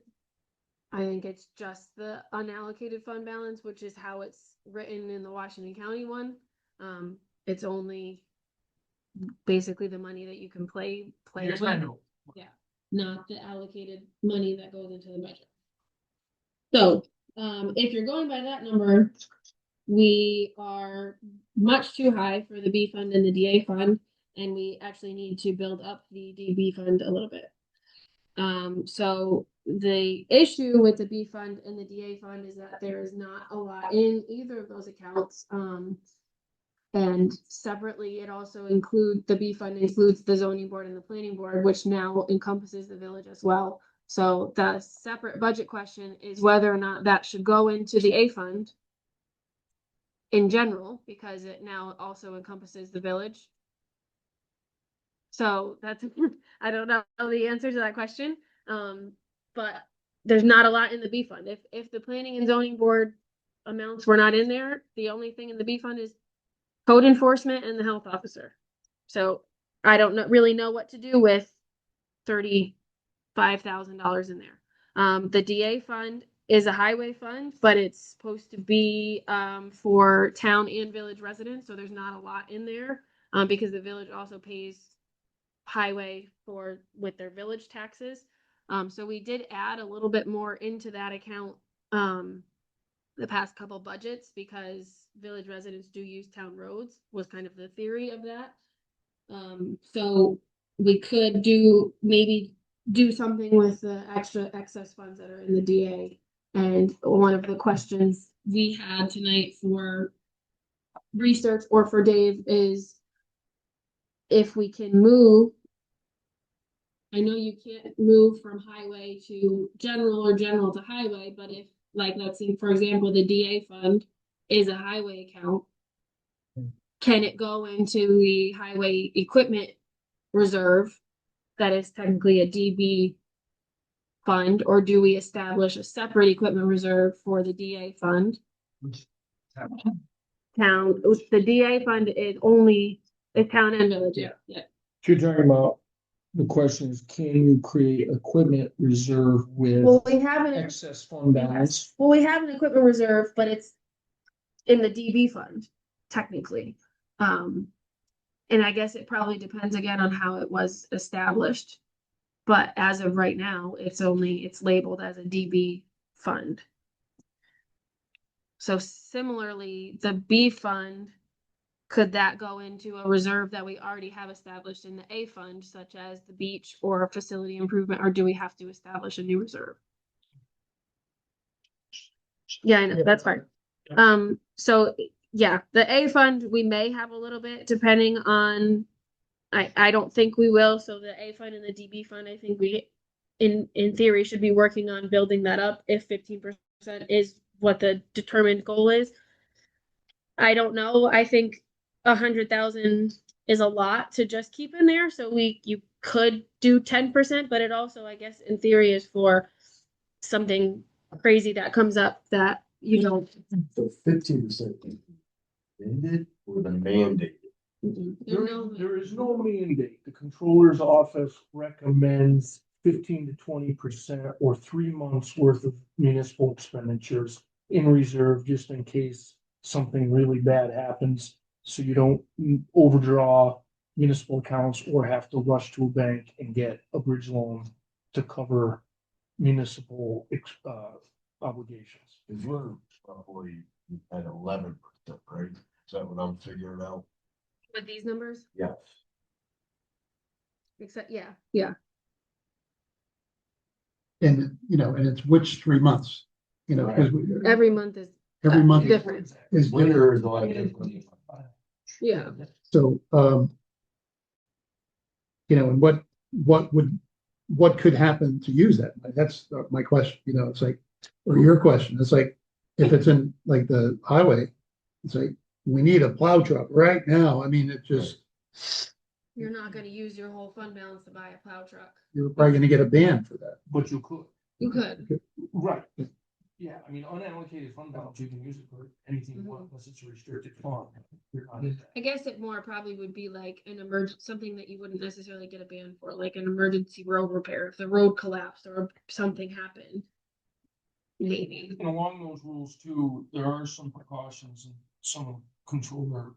I think it's just the unallocated fund balance, which is how it's written in the Washington County one. It's only basically the money that you can play with. Yeah, not the allocated money that goes into the budget. So, if you're going by that number, we are much too high for the B fund and the DA fund, and we actually need to build up the DB fund a little bit. So the issue with the B fund and the DA fund is that there is not a lot in either of those accounts. And separately, it also includes, the B fund includes the zoning board and the planning board, which now encompasses the village as well. So the separate budget question is whether or not that should go into the A fund in general, because it now also encompasses the village. So that's, I don't know the answer to that question. But there's not a lot in the B fund. If the planning and zoning board amounts were not in there, the only thing in the B fund is code enforcement and the health officer. So I don't really know what to do with $35,000 in there. The DA fund is a highway fund, but it's supposed to be for town and village residents. So there's not a lot in there because the village also pays highway with their village taxes. So we did add a little bit more into that account the past couple budgets because village residents do use town roads, was kind of the theory of that. So we could maybe do something with the extra excess funds that are in the DA. And one of the questions we had tonight for research or for Dave is if we can move. I know you can't move from highway to general or general to highway, but if, like, let's say, for example, the DA fund is a highway account, can it go into the highway equipment reserve that is technically a DB fund, or do we establish a separate equipment reserve for the DA fund? Town, the DA fund is only the town and village. Yeah. So you're talking about, the question is, can you create equipment reserve with Well, we have an excess fund balance? Well, we have an equipment reserve, but it's in the DB fund, technically. And I guess it probably depends again on how it was established. But as of right now, it's labeled as a DB fund. So similarly, the B fund, could that go into a reserve that we already have established in the A fund, such as the beach or facility improvement, or do we have to establish a new reserve? Yeah, I know, that's fine. So yeah, the A fund, we may have a little bit depending on, I don't think we will. So the A fund and the DB fund, I think we, in theory, should be working on building that up if 15% is what the determined goal is. I don't know. I think 100,000 is a lot to just keep in there. So you could do 10%, but it also, I guess, in theory, is for something crazy that comes up that you don't. So 15% ended or the mandate? There is no mandate. The controller's office recommends 15 to 20% or 3 months worth of municipal expenditures in reserve, just in case something really bad happens, so you don't overdraw municipal accounts or have to rush to a bank and get a bridge loan to cover municipal obligations. Cause we're probably at 11%, right? Is that what I'm figuring out? With these numbers? Yes. Except, yeah. And, and it's which 3 months, because Every month is every month different. is Winter different. is like. Yeah. So, and what could happen to use that? That's my question, it's like, or your question, it's like, if it's in like the highway, it's like, we need a plow truck right now. I mean, it just, You're not gonna use your whole fund balance to buy a plow truck. you're probably gonna get a ban for that. But you could, You could. right? Yeah, I mean, unallocated fund balance, you can use it for anything you want, unless it's a restricted fund. You're not- I guess it more probably would be like an something that you wouldn't necessarily get a ban for, like an emergency road repair, if the road collapsed or something happened. Maybe. And along those rules too, there are some precautions and some controller,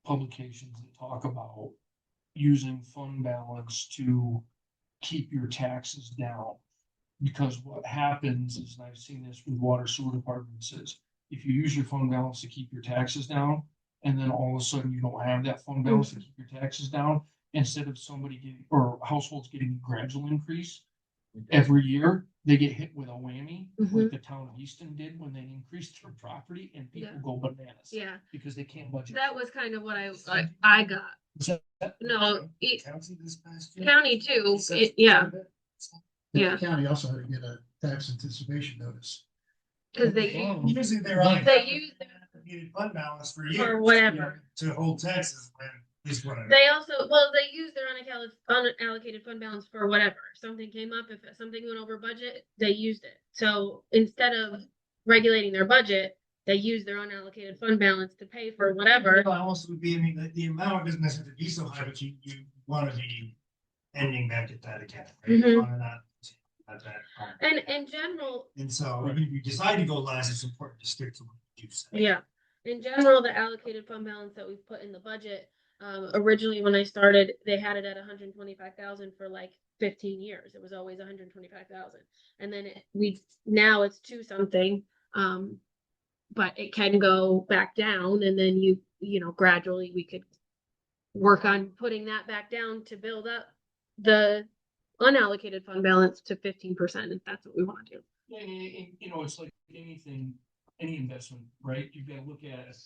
publications that talk about using fund balance to keep your taxes down. Because what happens is, and I've seen this with water sewer departments, is if you use your fund balance to keep your taxes down, and then all of a sudden you don't have that fund balance to keep your taxes down, instead of somebody getting, or households getting a gradual increase every year, they get hit with a whammy, like the town of Easton did when they increased their property, and people Yeah. go bananas. Yeah, Because they can't budget. that was kind of what I got. No, County this past year? county too, yeah, Yeah. The county also had to get a tax anticipation notice. cause they, Usually they're on. They use Needed fund balance for years. or whatever. To hold taxes when, at least when. They also, well, they use their unallocated fund balance for whatever. Something came up, if something went over budget, they used it. So instead of regulating their budget, they use their unallocated fund balance to pay for whatever. Balance would be, I mean, the amount doesn't necessarily be so high, but you wanna be ending back at that again, right? You Mhm. wanna not at that. And in general, And so if you decide to go last, it's important to stick to what you say. yeah, in general, the allocated fund balance that we've put in the budget, originally when I started, they had it at 125,000 for like 15 years. It was always 125,000. And then now it's 2 something. But it can go back down, and then gradually we could work on putting that back down to build up the unallocated fund balance to 15%, if that's what we want to do. And, it's like anything, any investment, right? You've got to look at,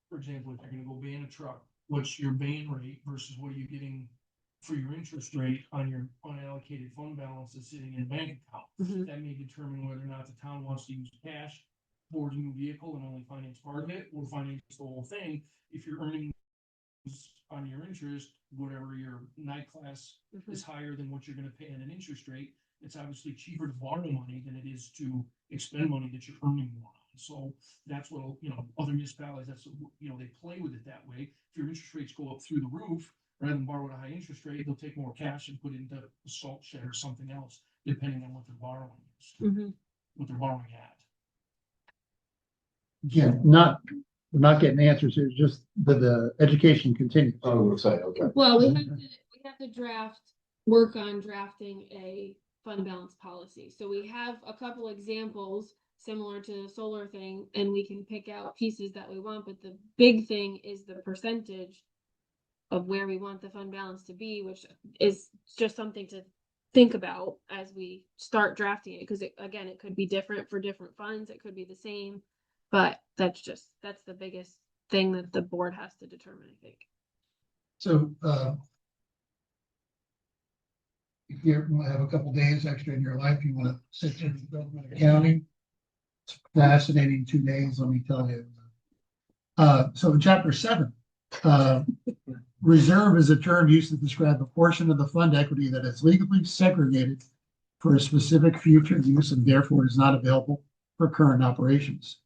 for example, if you're gonna go ban a truck, what's your ban rate versus what are you getting for your interest rate on your unallocated fund balance that's sitting in a bank account? Mhm. That may determine whether or not the town wants to use cash for a new vehicle and only finance part of it, or finance the whole thing. If you're earning on your interest, whatever your night class is higher than what you're gonna pay in an interest rate, it's obviously cheaper to borrow money than it is to expend money that you're earning more on. So that's what, other municipalities, they play with it that way. If your interest rates go up through the roof, rather than borrow at a high interest rate, they'll take more cash and put it into a salt shed or something else, depending on what they're borrowing, what they're borrowing at. Again, we're not getting answers here, just the education continues. I would say, okay. Well, we have to work on drafting a fund balance policy. So we have a couple examples similar to the solar thing, and we can pick out pieces that we want, but the big thing is the percentage of where we want the fund balance to be, which is just something to think about as we start drafting it, because it could be different for different funds, it could be the same, but that's the biggest thing that the board has to determine, I think. So, if you have a couple days extra in your life, you want to sit in government accounting. It's fascinating 2 days, let me tell you. So in chapter 7, reserve is a term used to describe a portion of the fund equity that is legally segregated for a specific future use and therefore is not available for current operations.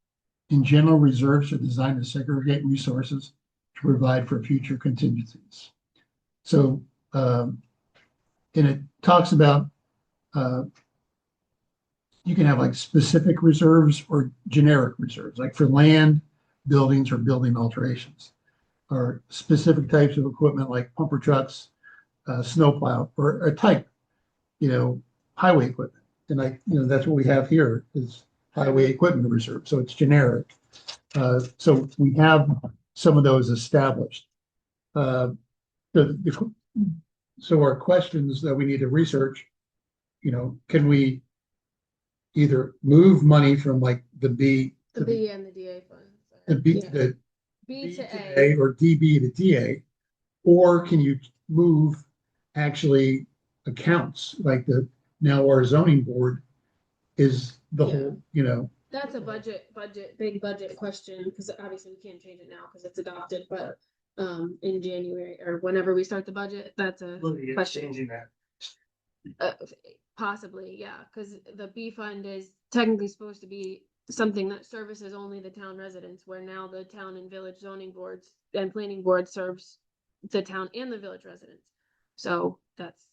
In general, reserves are designed to segregate resources to provide for future contingencies. So, and it talks about you can have like specific reserves or generic reserves, like for land, buildings, or building alterations, or specific types of equipment like pumper trucks, snowplow, or a type, highway equipment. And that's what we have here is highway equipment reserve. So it's generic. So we have some of those established. So our questions that we need to research, can we either move money from like the B The B and the DA funds. the B, Yeah. the B B to to A. A or DB to DA, or can you move actually accounts like now our zoning board is the whole, That's a big budget question, because obviously we can't change it now because it's adopted, but in January or whenever we start the budget, that's a Looking at question. changing that. Possibly, yeah, because the B fund is technically supposed to be something that services only the town residents, where now the town and village zoning boards and planning board serves the town and the village residents. So that's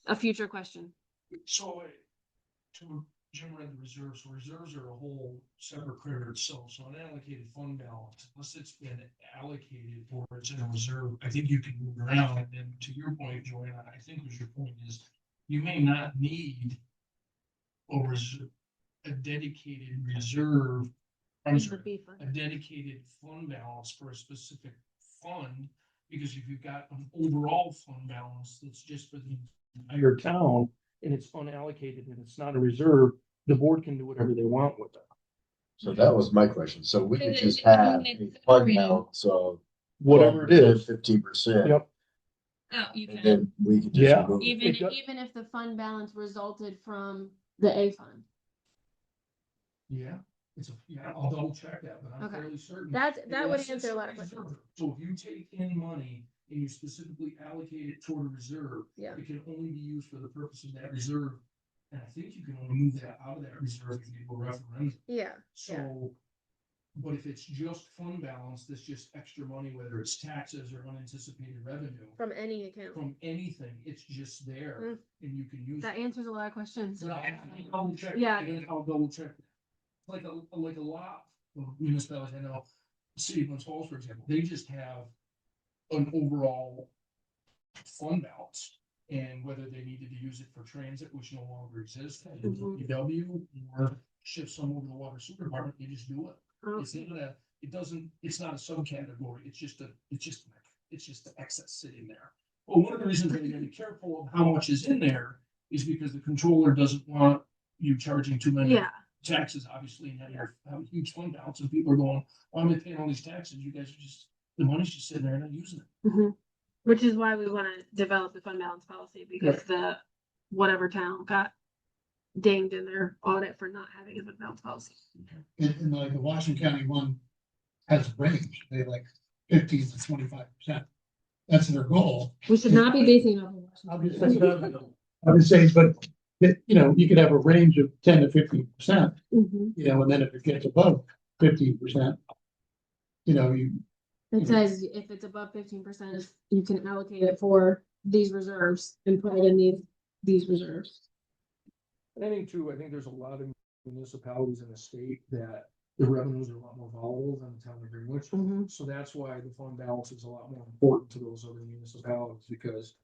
a future question. So, to Jim read the reserves, so reserves are a whole separate critter itself, so unallocated fund balance, unless it's been allocated or it's in a reserve, I think you can move around, and then to your point, Joanna, I think was your point is, you may not need a dedicated reserve, I'm The sorry, B fund. a dedicated fund balance for a specific fund, because if you've got an overall fund balance that's just for the entire town, and it's unallocated and it's not a reserve, the board can do whatever they want with that. So that was my question. So we could just It's have a fund balance of Whatever it is, 15%. yep, Oh, you And can. then we could Yeah. just move it. Even It does- even if the fund balance resulted from the A fund. yeah, I'll double check that, but I'm Okay. fairly certain. That would It's answer a lot of questions. reserve. So if you take in money and you specifically allocate it toward a reserve, Yeah. it can only be used for the purpose of that reserve. And I think you can only move that out of that reserve if you do a referendum. Yeah. So, but if it's just fund balance, that's just extra money, whether it's taxes or unanticipated revenue From any account. from anything, it's just there Mm. and you can use That it. answers a lot of questions. So I'll double check. Yeah. And I'll double check. Like a lot of municipalities, I know, City of Glens Falls, for example, they just have an overall fund balance. And whether they needed to use it for transit, which no longer exists, and Mhm. DPW, or shift some over to the water sewer department, you just do it. Oh, It's not it's not a subcategory, it's just the excess sitting there. But one of the reasons that you gotta be careful of how much is in there is because the controller doesn't want you charging too many Yeah. taxes, obviously, and have a huge fund balance, and people are going, why am I paying all these taxes? You guys are just, the money's just sitting there and not using it. Mhm. Which is why we want to develop the fund balance policy, because the whatever town got dinged in their audit for not having a fund balance policy. And like the Washington County one has a range, they like 15 to 25%. That's their goal. We should not be basing it off of I'm just Washington. saying, but, you could have a range of 10 to 15%, Mhm. and then if it gets above 15%, It says if it's above 15%, you can allocate it for these reserves and put it in these reserves. I think there's a lot of municipalities in the state that the revenues are a lot more volatile than the town of Greenwich. Mhm. So that's why the fund balance is a lot more important to those other municipalities, because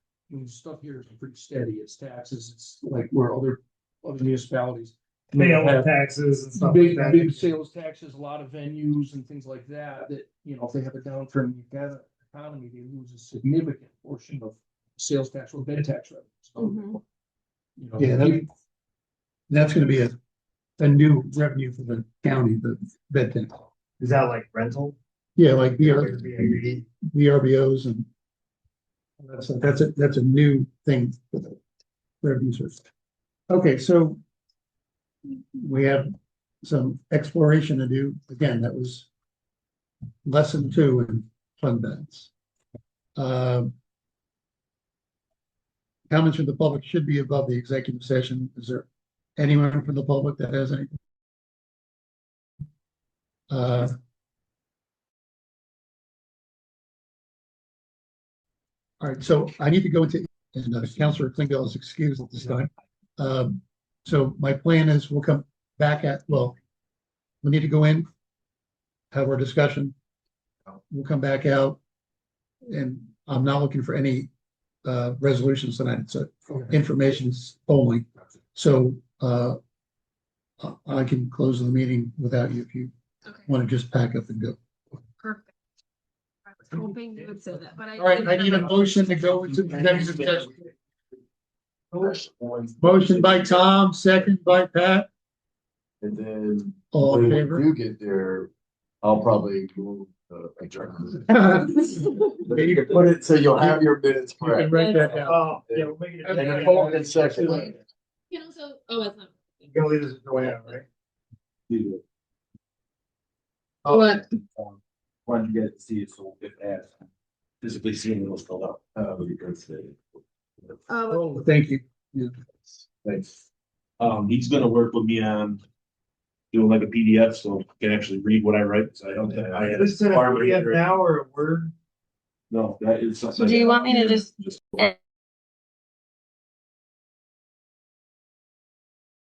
stuff here is pretty steady. It's taxes, it's like where other municipalities. Pay all the have taxes and stuff Big, like that. big sales taxes, a lot of venues and things like that, if they have a downturn in the economy, they lose a significant portion of sales tax or bed tax revenue. Mhm. that's gonna be a new revenue for the county, the bed tax. Is that like rental? Yeah, like Airbnb? VRBOs and that's a new thing for the revenue source. Okay, so we have some exploration to do. Again, that was lesson 2 in fund balance. Comments from the public should be above the executive session. Is there anyone from the public that has anything? All right, so I need to go into, and Councilor Klingel is excused at this time. So my plan is we'll come back we need to go in, have our discussion. We'll come back out, and I'm not looking for any resolutions tonight. It's information's only. So I can close the meeting without you if you Okay. want to just pack up and go. Perfect. I was hoping you would say that, but All right, I need a motion to go into executive session. Motion by Tom, second by Pat. And then All in when we favor? do get there, I'll probably move adjournment. You can put it so you'll have your minutes can correct. write that down. Oh, yeah, we'll make it. And then vote in second. You can also, oh, it's not. You're gonna leave this the way out, right? What? Wanted you guys to see it, so if asked, physically seeing it was filled out, would be great today. Oh, thank you. Yeah. Thanks. He's gonna work with me on doing like a PDF, so I can actually read what I write, so I don't. I had Is it a Barbara PDF here. now or a Word? No, that is something. Do you want me to just